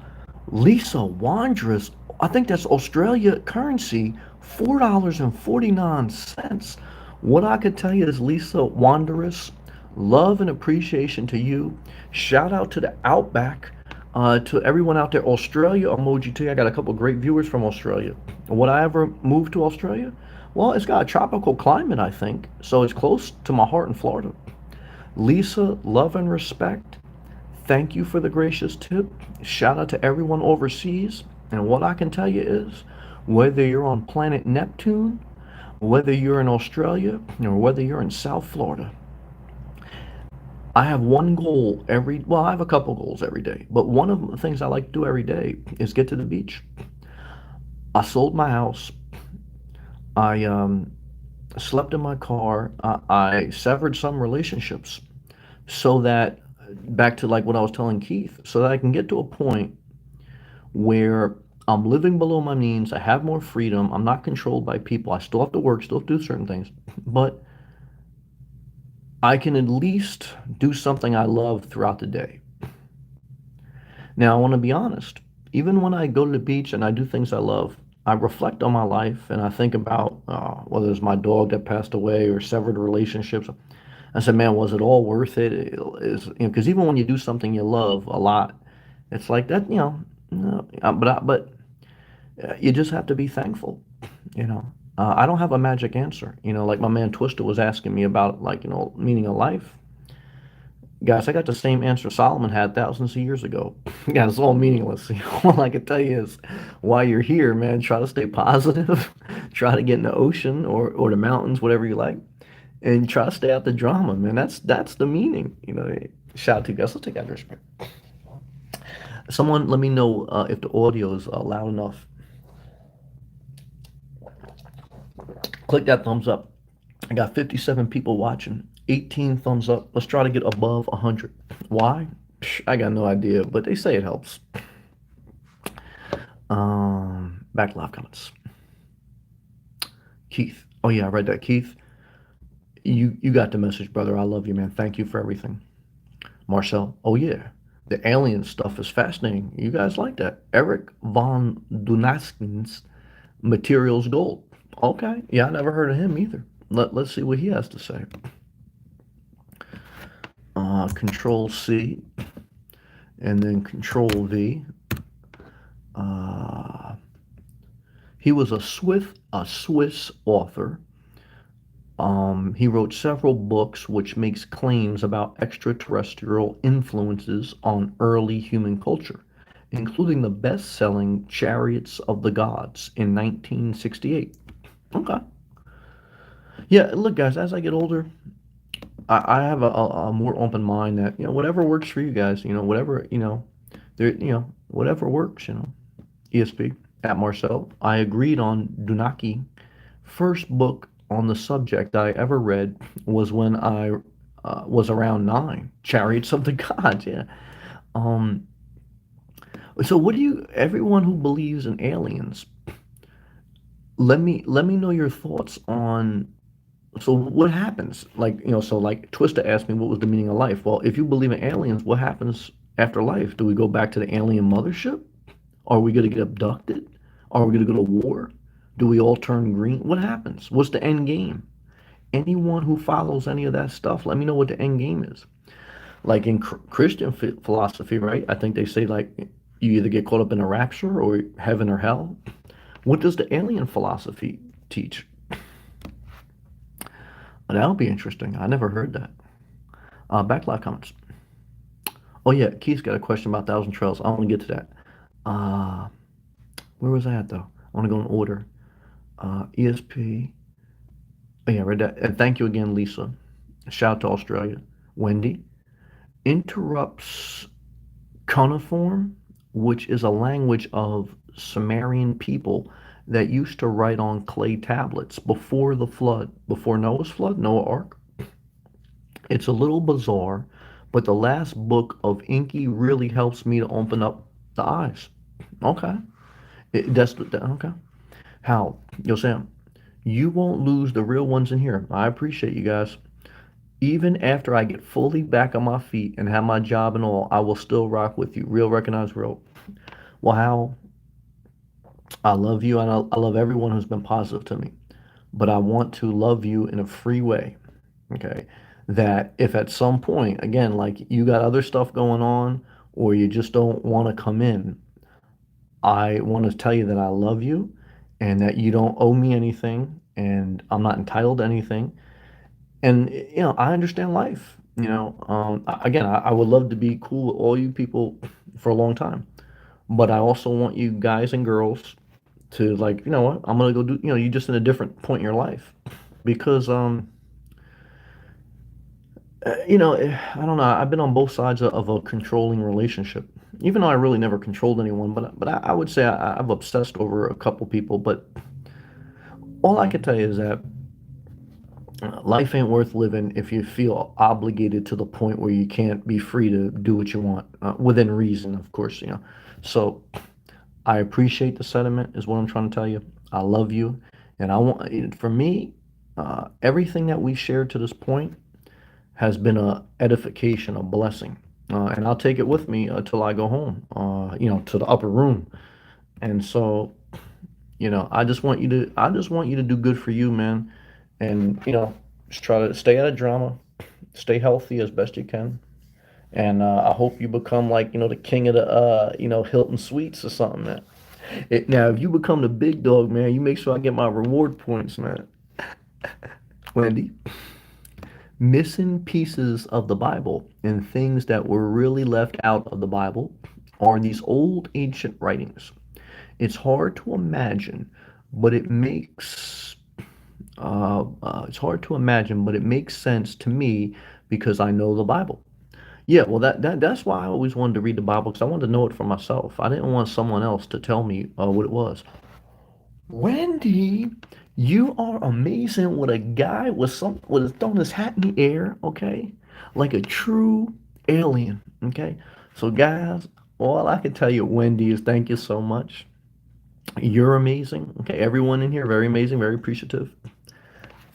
Lisa Wanderers, I think that's Australia currency, $4.49. What I could tell you is, Lisa Wanderers, love and appreciation to you. Shout out to the Outback, to everyone out there. Australia emoji too. I got a couple great viewers from Australia. Would I ever move to Australia? Well, it's got a tropical climate, I think, so it's close to my heart in Florida. Lisa, love and respect. Thank you for the gracious tip. Shout out to everyone overseas. And what I can tell you is, whether you're on planet Neptune, whether you're in Australia, or whether you're in South Florida, I have one goal I have a couple goals every day, but one of the things I like to do every day is get to the beach. I sold my house. I slept in my car. I severed some relationships so that, back to like what I was telling Keith, so that I can get to a point where I'm living below my means. I have more freedom. I'm not controlled by people. I still have to work, still have to do certain things, but I can at least do something I love throughout the day. Now, I want to be honest. Even when I go to the beach and I do things I love, I reflect on my life and I think about whether it's my dog that passed away or severed relationships. I said, man, was it all worth it? Because even when you do something you love a lot, it's like that, no, but you just have to be thankful, you know. I don't have a magic answer, like my man Twister was asking me about, like, meaning of life. Guys, I got the same answer Solomon had thousands of years ago. Yeah, it's all meaningless. All I can tell you is, while you're here, man, try to stay positive. Try to get in the ocean or the mountains, whatever you like, and try to stay out the drama, man. That's the meaning. Shout out to you guys. Let's take out respect. Someone let me know if the audio is loud enough. Click that thumbs up. I got 57 people watching, 18 thumbs up. Let's try to get above 100. Why? I got no idea, but they say it helps. Back live comments. Keith. Oh yeah, I read that. Keith, you got the message, brother. I love you, man. Thank you for everything. Marcel, oh yeah, the alien stuff is fascinating. You guys like that? Eric von Dunaskin's Materials Gold. Okay, yeah, I never heard of him either. Let's see what he has to say. Control C and then Control V. Uh, he was a Swiss author. He wrote several books which makes claims about extraterrestrial influences on early human culture, including the best-selling Chariots of the Gods in 1968. Okay. Yeah, look, guys, as I get older, I have a more open mind that, whatever works for you guys, whatever, whatever works, ESP at Marcel. I agreed on Dunaki. First book on the subject I ever read was when I was around 9, Chariots of the Gods. Yeah. Um, so what do you? Everyone who believes in aliens, let me know your thoughts on. So what happens? Like so like Twista asked me what was the meaning of life. Well, if you believe in aliens, what happens after life? Do we go back to the alien mothership? Are we going to get abducted? Are we going to go to war? Do we all turn green? What happens? What's the end game? Anyone who follows any of that stuff, let me know what the end game is. Like in Christian philosophy, right? I think they say like you either get caught up in a rapture or heaven or hell. What does the alien philosophy teach? That'll be interesting. I never heard that. Backlog comments. Oh yeah, Keith's got a question about Thousand Trails. I want to get to that. Uh, where was I at though? I want to go in order. ESP. Oh yeah, read that. And thank you again, Lisa. Shout out to Australia. Wendy interrupts cuneiform, which is a language of Sumerian people that used to write on clay tablets before the flood, before Noah's flood, Noah Ark. It's a little bizarre, but the last book of Inky really helps me to open up the eyes. Okay. Okay. How? Yo, Sam, you won't lose the real ones in here. I appreciate you guys. Even after I get fully back on my feet and have my job and all, I will still rock with you. Real, recognize real. Well, Hal, I love you and I love everyone who's been positive to me. But I want to love you in a free way. Okay. That if at some point, again, like you got other stuff going on or you just don't want to come in, I want to tell you that I love you and that you don't owe me anything and I'm not entitled to anything. And I understand life. Again, I would love to be cool with all you people for a long time, but I also want you guys and girls to like, you know what, I'm gonna go do. You're just in a different point in your life because I don't know. I've been on both sides of a controlling relationship, even though I really never controlled anyone. But I would say I've obsessed over a couple people. But all I can tell you is that life ain't worth living if you feel obligated to the point where you can't be free to do what you want within reason, of course. So I appreciate the sentiment, is what I'm trying to tell you. I love you, and I want for me, everything that we shared to this point has been a edification, a blessing, and I'll take it with me till I go home. To the upper room, and so I just want you to do good for you, man, and just try to stay out of drama, stay healthy as best you can, and I hope you become like the king of the Hilton Suites or something, man. Now, if you become the big dog, man, you make sure I get my reward points, man. Wendy, missing pieces of the Bible and things that were really left out of the Bible are these old ancient writings. It's hard to imagine, but it's hard to imagine, but it makes sense to me because I know the Bible. Yeah, well, that's why I always wanted to read the Bible because I wanted to know it for myself. I didn't want someone else to tell me what it was. Wendy, you are amazing with a guy with throwing his hat in the air, okay? Like a true alien, okay? So guys, all I can tell you, Wendy, is thank you so much. You're amazing. Okay, everyone in here, very amazing, very appreciative.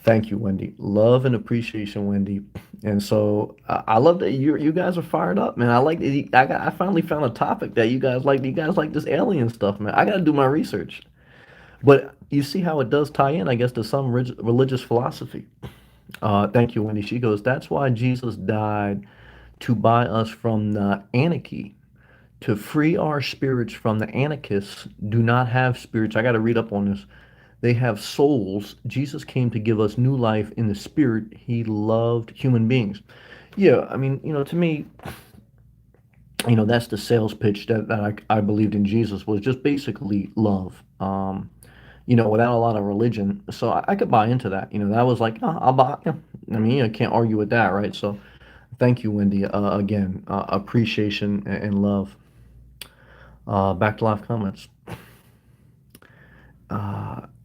Thank you, Wendy. Love and appreciation, Wendy. And so I love that you guys are fired up, man. I like that I finally found a topic that you guys like. You guys like this alien stuff, man. I got to do my research. But you see how it does tie in, I guess, to some religious philosophy. Thank you, Wendy. She goes, that's why Jesus died, to buy us from the anarchy, to free our spirits from the anarchists. Do not have spirits. I got to read up on this. They have souls. Jesus came to give us new life in the spirit. He loved human beings. Yeah, I mean, to me, that's the sales pitch that I believed in Jesus was just basically love. Without a lot of religion. So I could buy into that. That was like, oh, I'll buy. Yeah. I mean, I can't argue with that, right? So thank you, Wendy. Again, appreciation and love. Back to live comments.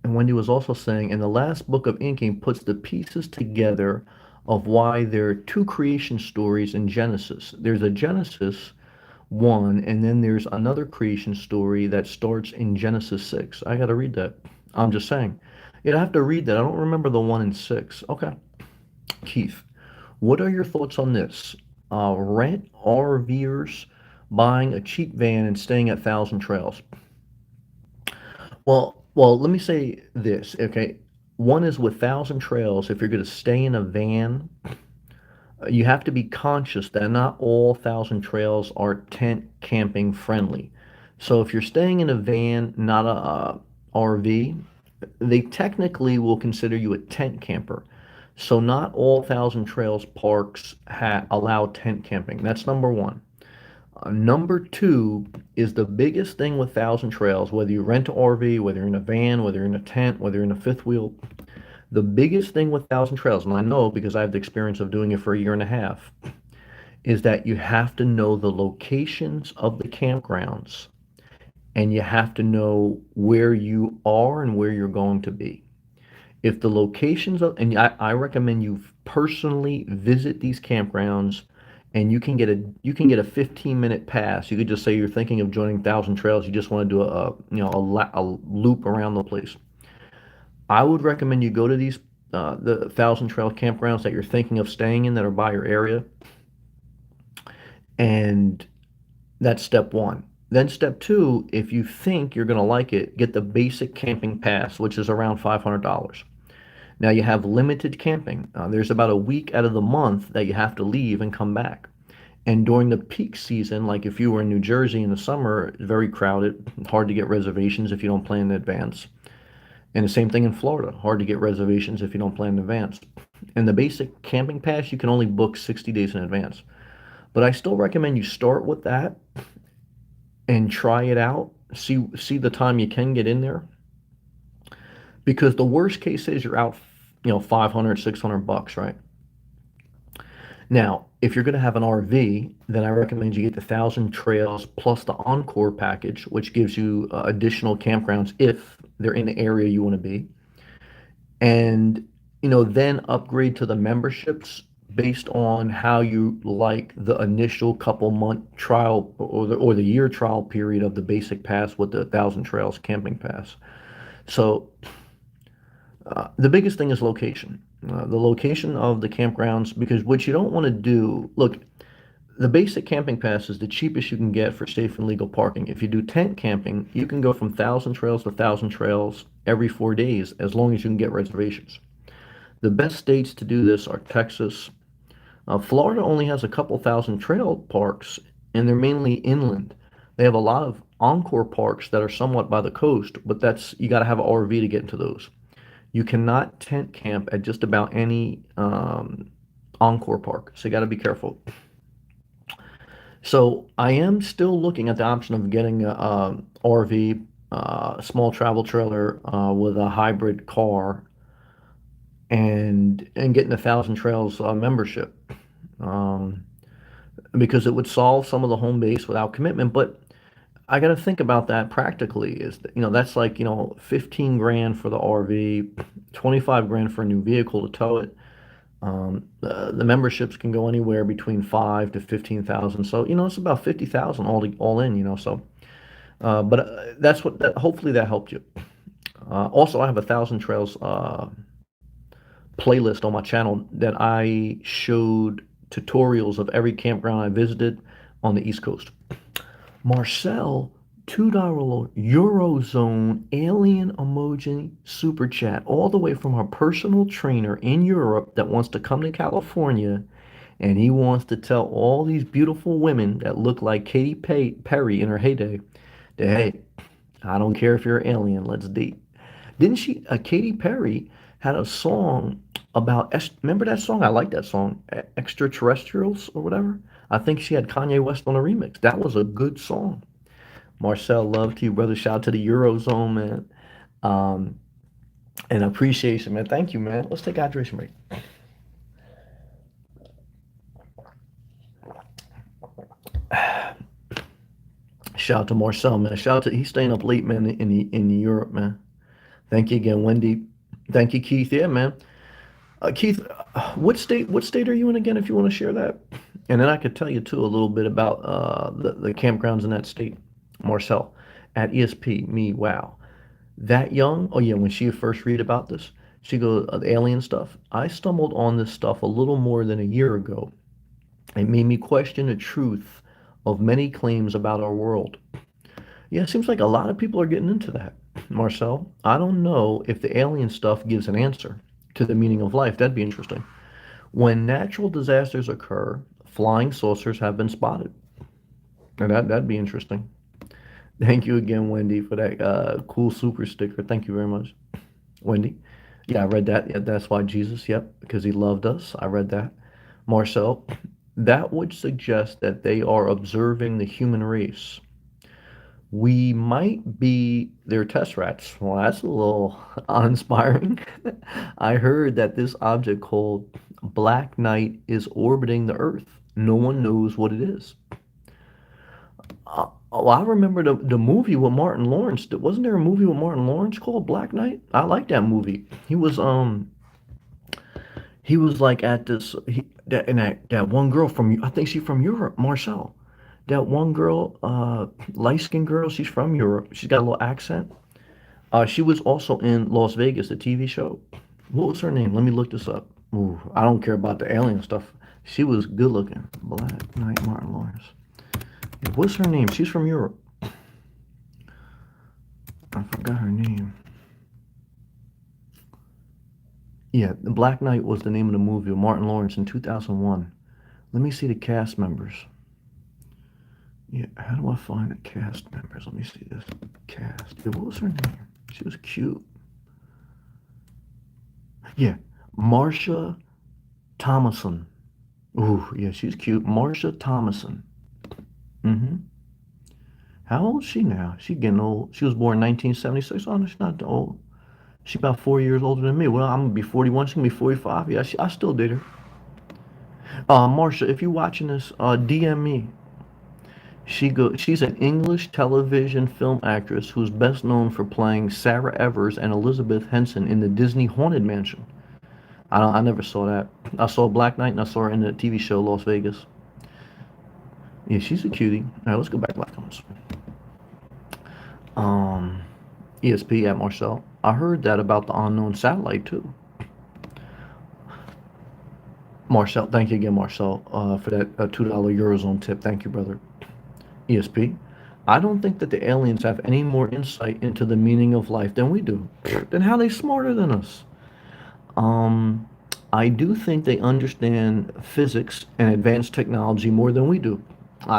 And Wendy was also saying, in the last book of inking puts the pieces together of why there are two creation stories in Genesis. There's a Genesis 1, and then there's another creation story that starts in Genesis 6. I got to read that. I'm just saying. Yeah, I have to read that. I don't remember the 1 and 6. Okay. Keith, what are your thoughts on this? Rent RVers buying a cheap van and staying at Thousand Trails. Well, let me say this, okay? One is with Thousand Trails, if you're going to stay in a van, you have to be conscious that not all Thousand Trails are tent camping friendly. So if you're staying in a van, not a RV, they technically will consider you a tent camper. So not all Thousand Trails parks allow tent camping. That's number one. Number two is the biggest thing with Thousand Trails, whether you rent an RV, whether you're in a van, whether you're in a tent, whether you're in a fifth wheel. The biggest thing with Thousand Trails, and I know because I have the experience of doing it for a year and a half, is that you have to know the locations of the campgrounds and you have to know where you are and where you're going to be. If the locations of, and I recommend you personally visit these campgrounds and you can get a 15-minute pass. You could just say you're thinking of joining Thousand Trails. You just want to do a loop around the place. I would recommend you go to these the Thousand Trail campgrounds that you're thinking of staying in that are by your area, and that's step one. Then step two, if you think you're going to like it, get the basic camping pass, which is around $500. Now you have limited camping. There's about a week out of the month that you have to leave and come back. And during the peak season, like if you were in New Jersey in the summer, it's very crowded, hard to get reservations if you don't plan in advance. And the same thing in Florida, hard to get reservations if you don't plan in advance. And the basic camping pass, you can only book 60 days in advance. But I still recommend you start with that and try it out. See the time you can get in there. Because the worst case is you're out, 500, $600, right? Now, if you're going to have an RV, then I recommend you get the Thousand Trails plus the Encore package, which gives you additional campgrounds if they're in the area you want to be. And, then upgrade to the memberships based on how you like the initial couple month trial or the year trial period of the basic pass with the Thousand Trails camping pass. So the biggest thing is location. The location of the campgrounds, because what you don't want to do, look, the basic camping pass is the cheapest you can get for safe and legal parking. If you do tent camping, you can go from Thousand Trails to Thousand Trails every 4 days as long as you can get reservations. The best states to do this are Texas. Florida only has a couple thousand trail parks, and they're mainly inland. They have a lot of Encore parks that are somewhat by the coast, but you got to have an RV to get into those. You cannot tent camp at just about any Encore park, so you got to be careful. So I am still looking at the option of getting a RV, a small travel trailer with a hybrid car, and getting the Thousand Trails membership, um, because it would solve some of the home base without commitment. But I got to think about that practically. That's like 15 grand for the RV, 25 grand for a new vehicle to tow it. The memberships can go anywhere between 5 to 15,000. So it's about 50,000 all in. So, but that's hopefully that helped you. Also, I have a Thousand Trails playlist on my channel that I showed tutorials of every campground I visited on the East Coast. Marcel, $2 Eurozone alien emoji super chat, all the way from our personal trainer in Europe that wants to come to California, and he wants to tell all these beautiful women that look like Katy Perry in her heyday that, hey, I don't care if you're an alien, let's date. Didn't she, Katy Perry had a song about, remember that song? I like that song, Extraterrestrials or whatever. I think she had Kanye West on a remix. That was a good song. Marcel, love to you, brother. Shout out to the Eurozone, man. Um, and appreciation, man. Thank you, man. Let's take a hydration break. Shout out to Marcel, man. Shout out to he's staying up late, man, in Europe, man. Thank you again, Wendy. Thank you, Keith. Yeah, man. Keith, what state are you in again? If you want to share that, and then I could tell you too a little bit about the campgrounds in that state. Marcel, at ESP. Me, wow, that young. Oh yeah, when she first read about this, she goes the alien stuff. I stumbled on this stuff a little more than a year ago. It made me question the truth of many claims about our world. Yeah, it seems like a lot of people are getting into that. Marcel, I don't know if the alien stuff gives an answer to the meaning of life. That'd be interesting. When natural disasters occur, flying saucers have been spotted. And that'd be interesting. Thank you again, Wendy, for that cool super sticker. Thank you very much, Wendy. Yeah, I read that. Yeah, that's why Jesus, yep, because he loved us. I read that. Marcel, that would suggest that they are observing the human race. We might be their test rats. Well, that's a little uninspiring. I heard that this object called Black Knight is orbiting the Earth. No one knows what it is. Oh, I remember the movie with Martin Lawrence. Wasn't there a movie with Martin Lawrence called Black Knight? I like that movie. He was like at this that one girl from I think she's from Europe, Marcel. That one girl, light skinned girl, she's from Europe. She's got a little accent. She was also in Las Vegas, the TV show. What was her name? Let me look this up. Ooh, I don't care about the alien stuff. She was good looking. Black Knight, Martin Lawrence. Yeah, what's her name? She's from Europe. I forgot her name. Yeah, The Black Knight was the name of the movie with Martin Lawrence in 2001. Let me see the cast members. Yeah, how do I find the cast members? Let me see this. Cast. Yeah, what was her name? She was cute. Yeah, Marsha Thomason. Ooh, yeah, she's cute. Marsha Thomason. Mm-hmm. How old is she now? She getting old. She was born 1976. Oh, no, she's not old. She's about 4 years older than me. Well, I'm gonna be 41. She's gonna be 45. Yeah, I still date her. Marsha, if you're watching this, DM me. She's an English television film actress who's best known for playing Sarah Evers and Elizabeth Henson in the Disney Haunted Mansion. I never saw that. I saw Black Knight and I saw her in the TV show Las Vegas. Yeah, she's a cutie. All right, let's go back to Black Comics. Um, ESP at Marcel. I heard that about the unknown satellite too. Marcel, thank you again, Marcel, for that $2 Eurozone tip. Thank you, brother. ESP. I don't think that the aliens have any more insight into the meaning of life than we do. Then how are they smarter than us? Um, I do think they understand physics and advanced technology more than we do.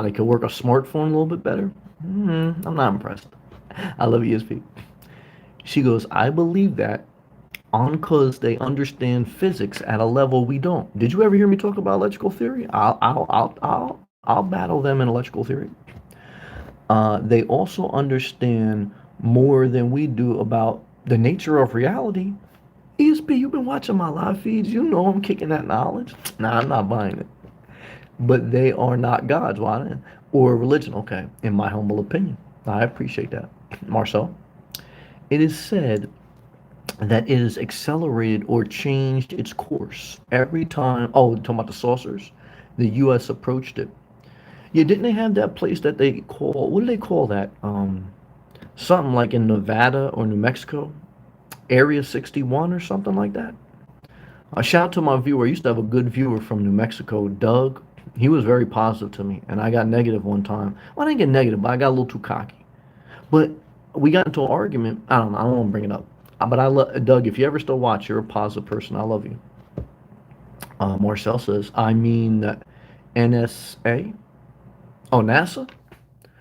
They could work a smartphone a little bit better. I'm not impressed. I love ESP. She goes, I believe that on because they understand physics at a level we don't. Did you ever hear me talk about electrical theory? I'll battle them in electrical theory. They also understand more than we do about the nature of reality. ESP, you've been watching my live feeds. You know I'm kicking that knowledge. Nah, I'm not buying it. But they are not gods. Why? Or religion. Okay, in my humble opinion. I appreciate that. Marcel, it is said that it has accelerated or changed its course every time. Oh, talking about the saucers, the U.S. approached it. Yeah, didn't they have that place that they call, what do they call that? Something like in Nevada or New Mexico, Area 61 or something like that. A shout out to my viewer. I used to have a good viewer from New Mexico, Doug. He was very positive to me, and I got negative one time. Well, I didn't get negative, but I got a little too cocky. But we got into an argument. I don't know. I don't want to bring it up. But I love Doug. If you ever still watch, you're a positive person. I love you. Marcel says, I mean NSA. Oh, NASA.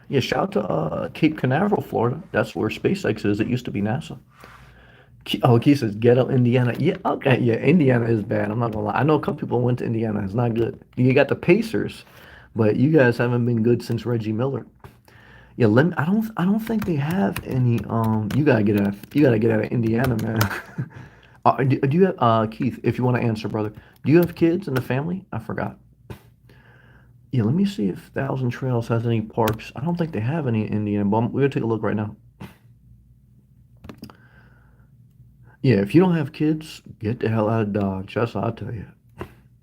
Yeah, shout out to Cape Canaveral, Florida. That's where SpaceX is. It used to be NASA. Oh, Keith says Ghetto, Indiana. Yeah, okay, yeah, Indiana is bad. I'm not gonna lie. I know a couple people went to Indiana. It's not good. You got the Pacers, but you guys haven't been good since Reggie Miller. Yeah, I don't think they have any. You gotta get out of Indiana, man. Do you have Keith? If you want to answer, brother, do you have kids in the family? I forgot. Yeah, let me see if Thousand Trails has any parks. I don't think they have any in Indiana, but we're gonna take a look right now. Yeah, if you don't have kids, get the hell out of Dodge. That's what I tell you.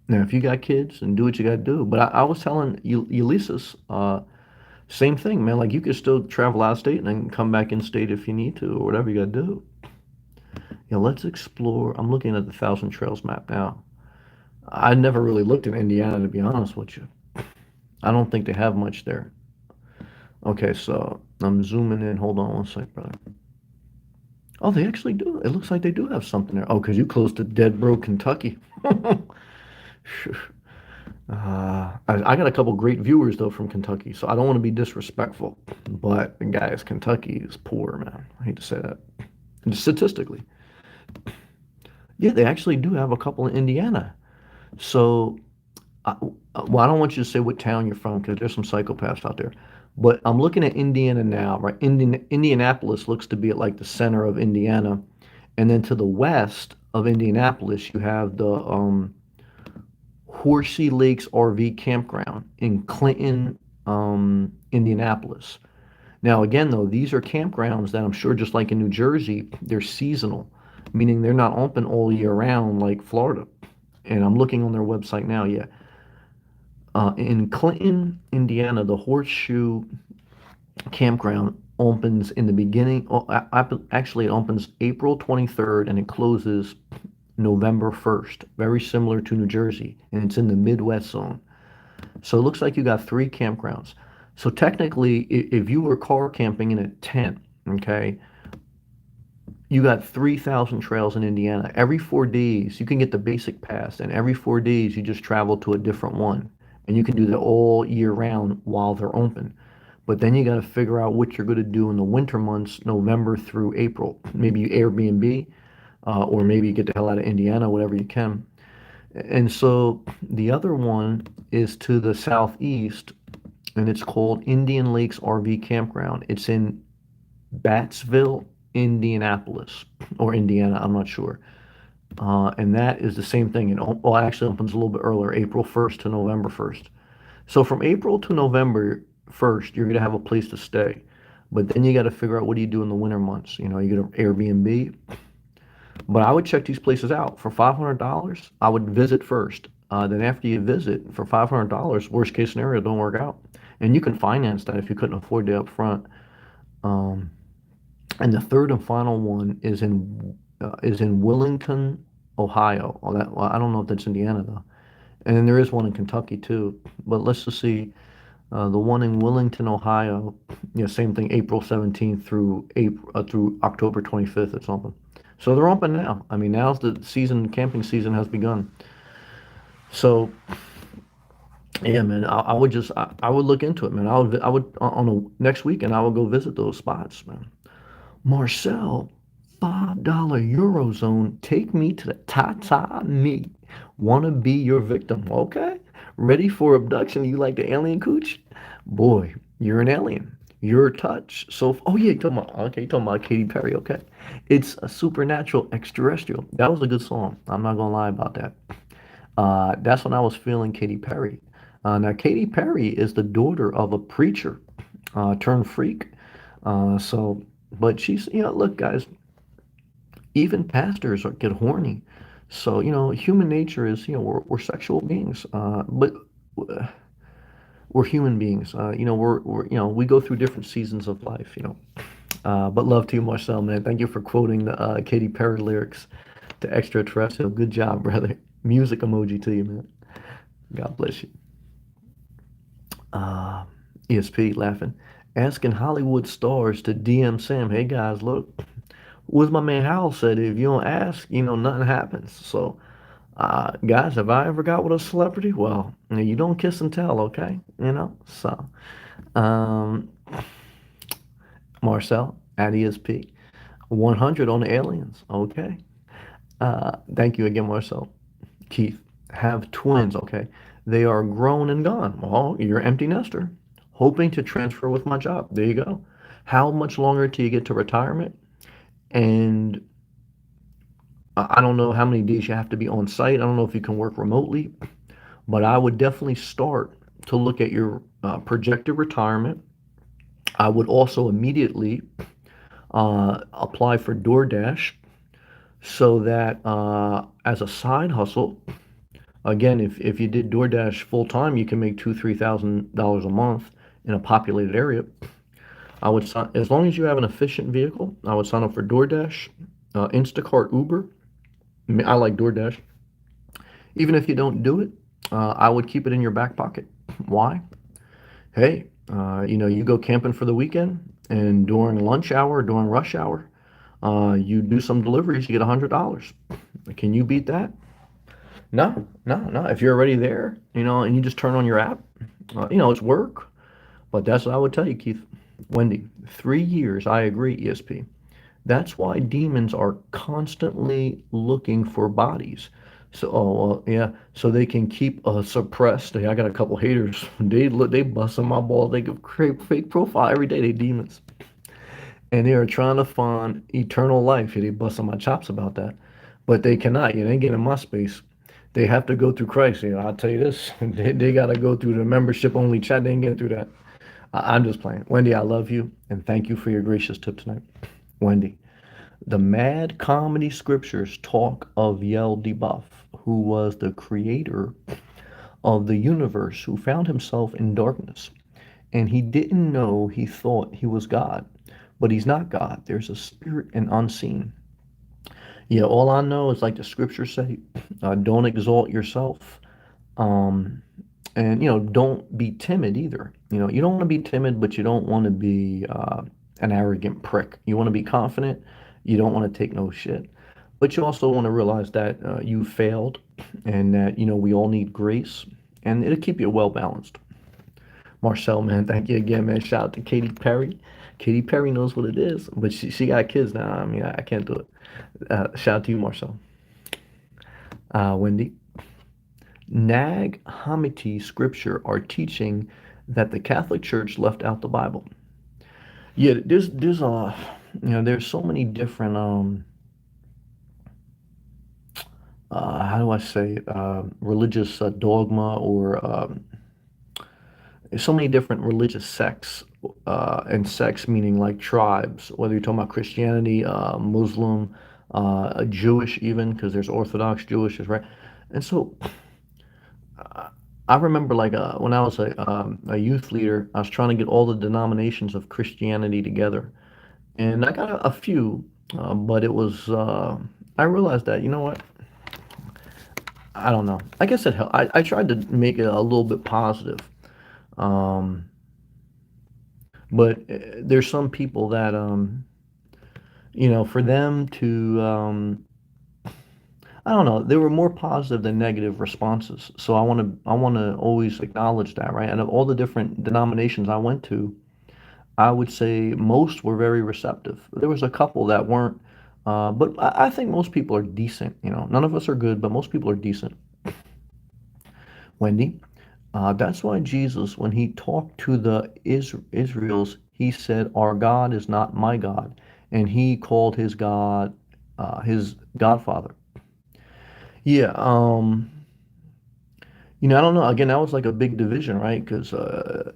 Now, if you got kids, and do what you got to do. But I was telling Ulysses, same thing, man. Like you could still travel out of state and then come back in state if you need to, or whatever you got to do. Yeah, let's explore. I'm looking at the Thousand Trails map now. I never really looked at Indiana, to be honest with you. I don't think they have much there. Okay, so I'm zooming in. Hold on one sec, brother. Oh, they actually do. It looks like they do have something there. Oh, because you close to Dead Bro, Kentucky. I got a couple great viewers though from Kentucky, so I don't want to be disrespectful. But guys, Kentucky is poor, man. I hate to say that. And statistically, yeah, they actually do have a couple in Indiana. So, well, I don't want you to say what town you're from because there's some psychopaths out there. But I'm looking at Indiana now, right? Indianapolis looks to be at like the center of Indiana, and then to the west of Indianapolis, you have the Horsey Lakes RV Campground in Clinton, Indianapolis. Now, again, though, these are campgrounds that I'm sure, just like in New Jersey, they're seasonal, meaning they're not open all year round like Florida. And I'm looking on their website now. Yeah, in Clinton, Indiana, the Horseshoe Campground opens in the beginning. Oh, actually, it opens April 23rd and it closes November 1st. Very similar to New Jersey, and it's in the Midwest zone. So it looks like you got three campgrounds. So technically, if you were car camping in a tent, okay, you got 3,000 trails in Indiana. Every 4 days, you can get the basic pass, and every 4 days, you just travel to a different one. And you can do that all year round while they're open. But then you got to figure out what you're going to do in the winter months, November through April. Maybe you Airbnb, or maybe you get the hell out of Indiana, whatever you can. And so the other one is to the southeast, and it's called Indian Lakes RV Campground. It's in Battsville, Indianapolis, or Indiana, I'm not sure. And that is the same thing. Well, it actually opens a little bit earlier, April 1st to November 1st. So from April to November 1st, you're going to have a place to stay. But then you got to figure out what do you do in the winter months. You know, you get an Airbnb. But I would check these places out. For $500, I would visit first. Then after you visit, for $500, worst case scenario, don't work out. And you can finance that if you couldn't afford it up front. Um, and the third and final one is in Willington, Ohio. Well, I don't know if that's Indiana though. And then there is one in Kentucky too. But let's just see. The one in Willington, Ohio, same thing, April 17th through October 25th or something. So they're open now. I mean, now's the season, camping season has begun. So, yeah, man, I would look into it, man. I would on a next weekend, I would go visit those spots, man. Marcel, $5 Eurozone, take me to the Tata meet. Wanna be your victim? Okay. Ready for abduction? You like the alien cooch? Boy, you're an alien. Your touch. So, oh yeah, you're talking about Katy Perry. Okay, it's a supernatural extraterrestrial. That was a good song. I'm not gonna lie about that. That's when I was feeling Katy Perry. Now, Katy Perry is the daughter of a preacher turned freak. But she's, look, guys, even pastors get horny. So, human nature is, we're sexual beings, but we're human beings. We go through different seasons of life. But love to you, Marcel, man. Thank you for quoting the Katy Perry lyrics. To extraterrestrial. Good job, brother. Music emoji to you, man. God bless you. Uh, ESP laughing. Asking Hollywood stars to DM Sam, hey guys, look, what's my man Hal said, if you don't ask, nothing happens. So, guys, have I ever got with a celebrity? Well, you don't kiss and tell, okay? So, um, Marcel at ESP. 100 on the aliens, okay? Thank you again, Marcel. Keith, have twins, okay? They are grown and gone. Well, you're an empty nester. Hoping to transfer with my job. There you go. How much longer till you get to retirement? And I don't know how many days you have to be on site. I don't know if you can work remotely, but I would definitely start to look at your projected retirement. I would also immediately apply for DoorDash so that as a side hustle, again, if you did DoorDash full time, you can make $2,000-3,000 a month in a populated area. I would sign, as long as you have an efficient vehicle, I would sign up for DoorDash, Instacart, Uber. I like DoorDash. Even if you don't do it, I would keep it in your back pocket. Why? Hey, you go camping for the weekend, and during lunch hour, during rush hour, you do some deliveries, you get $100. Can you beat that? No, no, no. If you're already there, and you just turn on your app, it's work. But that's what I would tell you, Keith. Wendy, 3 years, I agree, ESP. That's why demons are constantly looking for bodies. So, oh, well, yeah, so they can keep suppressed. I got a couple haters. They busting my balls. They create fake profile every day. They demons, and they are trying to find eternal life. Yeah, they busting my chops about that, but they cannot. They ain't getting in my space. They have to go through Christ. I'll tell you this. They got to go through the membership only chat. They ain't getting through that. I'm just playing. Wendy, I love you, and thank you for your gracious tip tonight. Wendy, the mad comedy scriptures talk of Yel DeBuff, who was the creator of the universe, who found himself in darkness. And he didn't know he thought he was God. But he's not God. There's a spirit and unseen. Yeah, all I know is like the scriptures say, don't exalt yourself. Um, and don't be timid either. You don't want to be timid, but you don't want to be an arrogant prick. You want to be confident. You don't want to take no shit, but you also want to realize that you failed, and that we all need grace, and it'll keep you well balanced. Marcel, man, thank you again, man. Shout out to Katy Perry. Katy Perry knows what it is, but she got kids now. I mean, I can't do it. Shout out to you, Marcel. Wendy. Nag Hammadi scripture are teaching that the Catholic Church left out the Bible. Yeah, there's so many different how do I say it, religious dogma, or there's so many different religious sects, and sects meaning like tribes, whether you're talking about Christianity, Muslim, Jewish even, because there's Orthodox Jewish, right? And so I remember, like, when I was a youth leader, I was trying to get all the denominations of Christianity together, and I got a few, but it was I realized that, you know what, I don't know. I guess it helped. I tried to make it a little bit positive, um, but there's some people that for them to I don't know. They were more positive than negative responses. So I want to always acknowledge that, right? And of all the different denominations I went to, I would say most were very receptive. There was a couple that weren't, but I think most people are decent. None of us are good, but most people are decent. Wendy, that's why Jesus, when he talked to the Israels, he said, "Our God is not my God," and he called his God his Godfather. Yeah, I don't know. Again, that was like a big division, right? Because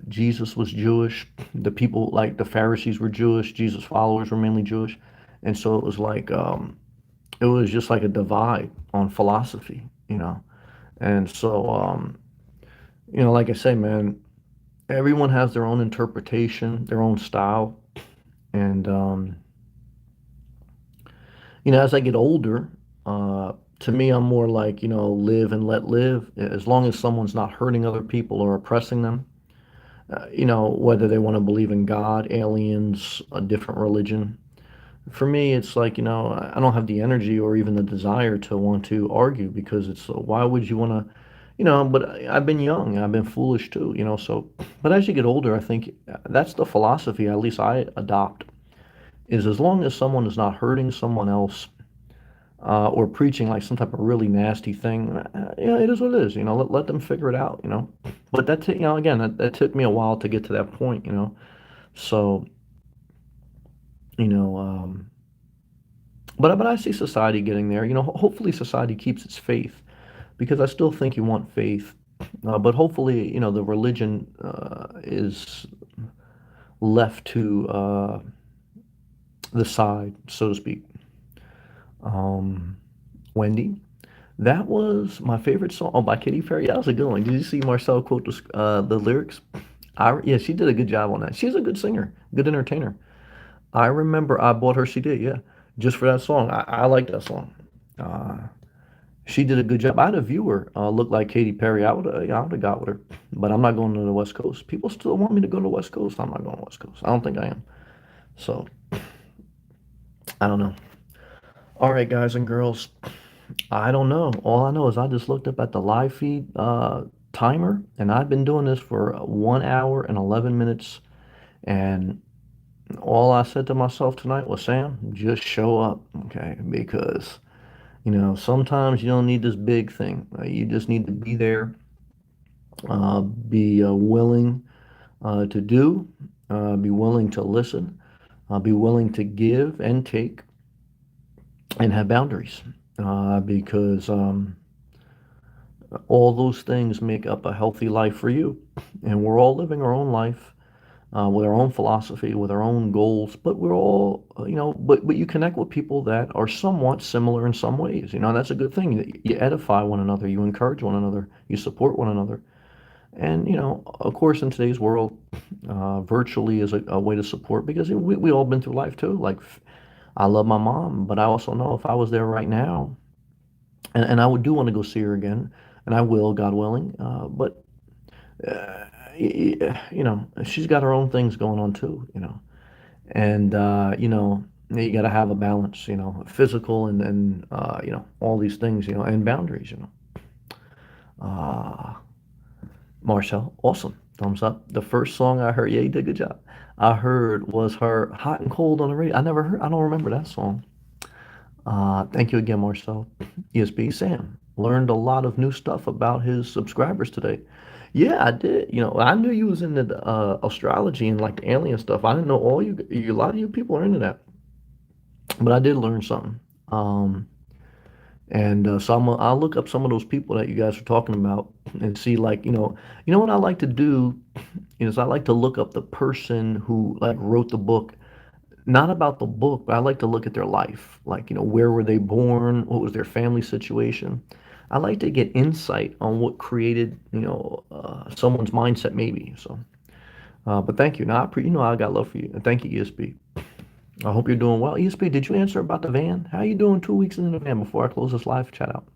Jesus was Jewish. The people, like the Pharisees, were Jewish. Jesus' followers were mainly Jewish, and so it was like it was just like a divide on philosophy. And so like I say, man, everyone has their own interpretation, their own style, and as I get older. To me, I'm more like, live and let live. As long as someone's not hurting other people or oppressing them, whether they want to believe in God, aliens, a different religion. For me, it's like, I don't have the energy or even the desire to want to argue because it's, why would you want to, but I've been young, I've been foolish too, so, but as you get older, I think that's the philosophy, at least I adopt, is as long as someone is not hurting someone else, or preaching like some type of really nasty thing, it is what it is, let them figure it out, but again, that took me a while to get to that point, so, you know, um, but I see society getting there. Hopefully society keeps its faith because I still think you want faith. But hopefully, the religion is left to the side, so to speak. Um, Wendy, that was my favorite song. Oh, by Katy Perry. That was a good one. Did you see Marcel quote the lyrics? Yeah, she did a good job on that. She's a good singer, good entertainer. I remember I bought her CD, yeah, just for that song. I like that song. Uh, She did a good job. I had a viewer look like Katy Perry. I would have got with her, but I'm not going to the West Coast. People still want me to go to the West Coast. I'm not going to the West Coast. I don't think I am. So I don't know. All right, guys and girls. I don't know. All I know is I just looked up at the live feed timer, and I've been doing this for 1 hour and 11 minutes. And all I said to myself tonight was, Sam, just show up, okay? Because sometimes you don't need this big thing. You just need to be there, be willing to do, be willing to listen, be willing to give and take, and have boundaries. Because all those things make up a healthy life for you. And we're all living our own life with our own philosophy, with our own goals, but we're all, but you connect with people that are somewhat similar in some ways. That's a good thing. You edify one another, you encourage one another, you support one another. And, of course, in today's world, virtually is a way to support because we all been through life too. Like, I love my mom, but I also know if I was there right now, and I would do want to go see her again, and I will, God willing. But she's got her own things going on too. And you got to have a balance. Physical and all these things. And boundaries. Uh, Marcel, awesome. Thumbs up. The first song I heard, yeah, you did a good job. I heard was her Hot and Cold on the radio. I don't remember that song. Thank you again, Marcel. ESB Sam learned a lot of new stuff about his subscribers today. Yeah, I did. I knew you was into the, astrology and like the alien stuff. I didn't know a lot of you people are into that, but I did learn something. Um, and so I'll look up some of those people that you guys are talking about and see, like, what I like to do is I like to look up the person who like wrote the book, not about the book, but I like to look at their life. Like, where were they born? What was their family situation? I like to get insight on what created, someone's mindset maybe. So, but thank you. Now, I got love for you. And thank you, ESP. I hope you're doing well. ESP, did you answer about the van? How you doing 2 weeks into the van before I close this live chat out?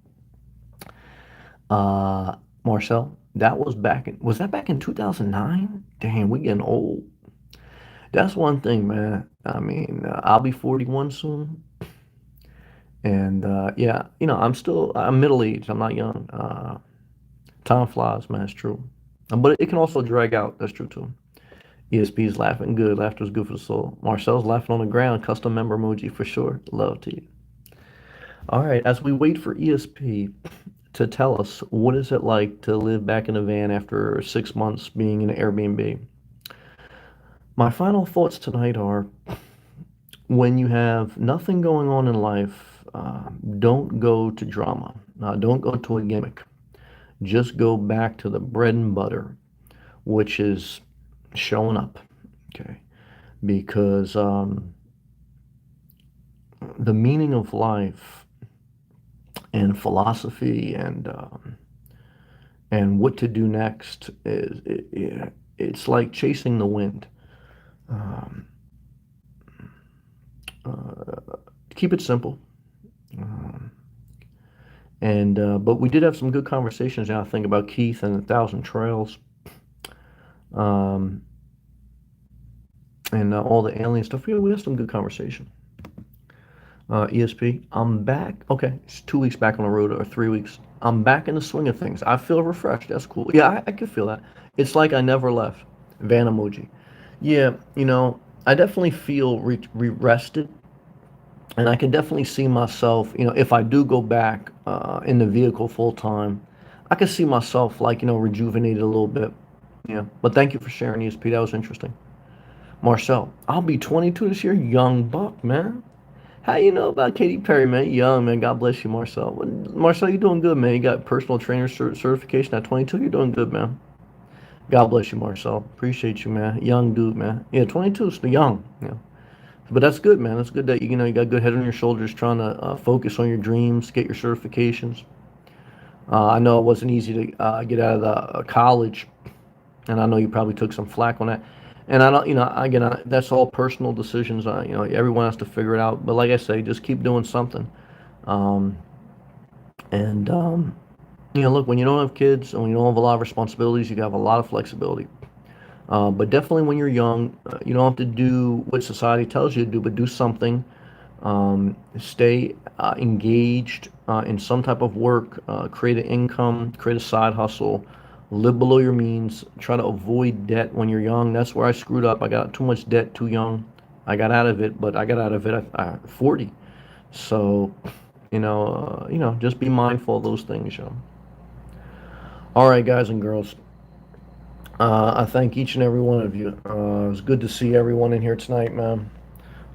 Marcel, was that back in 2009? Damn, we getting old. That's one thing, man. I mean, I'll be 41 soon. And yeah, I'm middle aged. I'm not young. Time flies, man. It's true. But it can also drag out. That's true too. ESP's laughing good. Laughter is good for the soul. Marcel's laughing on the ground. Custom member emoji for sure. Love to you. All right. As we wait for ESP to tell us what is it like to live back in a van after 6 months being in an Airbnb, my final thoughts tonight are when you have nothing going on in life, don't go to drama. Don't go to a gimmick. Just go back to the bread and butter, which is showing up. Okay. Because the meaning of life and philosophy and what to do next it's like chasing the wind. Um, Keep it simple. Um, And but we did have some good conversations. Now I think about Keith and 1,000 Trails, um, and all the alien stuff. We had some good conversation. ESP, I'm back. Okay, it's 2 weeks back on the road, or 3 weeks. I'm back in the swing of things. I feel refreshed. That's cool. Yeah, I can feel that. It's like I never left. Van emoji. Yeah, I definitely feel rested, and I can definitely see myself. If I do go back in the vehicle full time, I can see myself like rejuvenated a little bit. Yeah, but thank you for sharing, ESP. That was interesting. Marcel, I'll be 22 this year. Young buck, man. How you know about Katy Perry, man? Young, man. God bless you, Marcel. Marcel, you're doing good, man. You got personal trainer certification at 22. You're doing good, man. God bless you, Marcel. Appreciate you, man. Young dude, man. Yeah, 22 is young. Yeah, but that's good, man. That's good that you got a good head on your shoulders, trying to focus on your dreams, get your certifications. I know it wasn't easy to get out of the college, and I know you probably took some flack on that. And I don't, again, that's all personal decisions. Everyone has to figure it out. But like I say, just keep doing something. Um, and look, when you don't have kids and when you don't have a lot of responsibilities, you have a lot of flexibility. But definitely when you're young, you don't have to do what society tells you to do, but do something. Stay engaged in some type of work, create an income, create a side hustle, live below your means, try to avoid debt when you're young. That's where I screwed up. I got too much debt too young. I got out of it, but I got out of it at 40. So, just be mindful of those things. All right, guys and girls. I thank each and every one of you. It was good to see everyone in here tonight, man.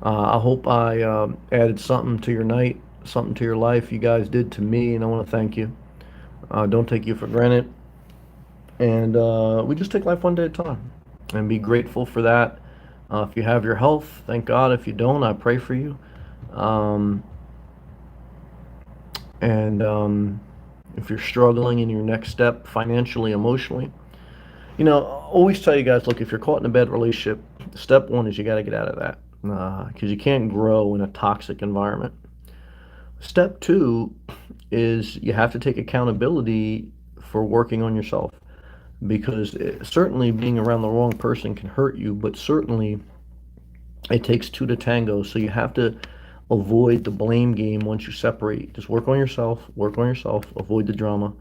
I hope I added something to your night, something to your life. You guys did to me, and I want to thank you. Don't take you for granted. And we just take life one day at a time and be grateful for that. If you have your health, thank God. If you don't, I pray for you. Um, and if you're struggling in your next step financially, emotionally, always tell you guys, look, if you're caught in a bad relationship, step one is you got to get out of that because you can't grow in a toxic environment. Step two is you have to take accountability for working on yourself because certainly being around the wrong person can hurt you, but certainly it takes two to tango. So you have to avoid the blame game once you separate. Just work on yourself, avoid the drama,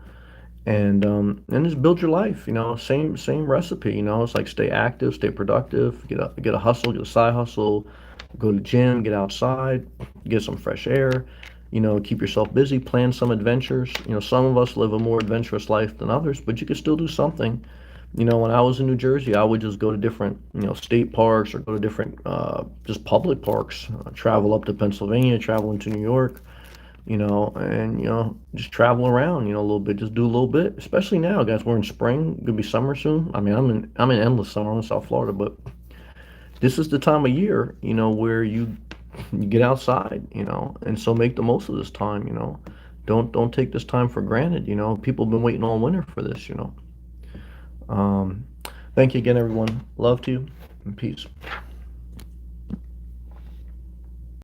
and just build your life. Same recipe. It's like stay active, stay productive, get a hustle, get a side hustle, go to the gym, get outside, get some fresh air. Keep yourself busy, plan some adventures. Some of us live a more adventurous life than others, but you can still do something. When I was in New Jersey, I would just go to different, state parks or go to different, just public parks, travel up to Pennsylvania, travel into New York, and just travel around, a little bit, just do a little bit. Especially now, guys, we're in spring, gonna be summer soon. I mean, I'm in endless summer. I'm in South Florida, but this is the time of year, where you get outside, and so make the most of this time. Don't take this time for granted. People have been waiting all winter for this. Um, thank you again, everyone. Love to you and peace.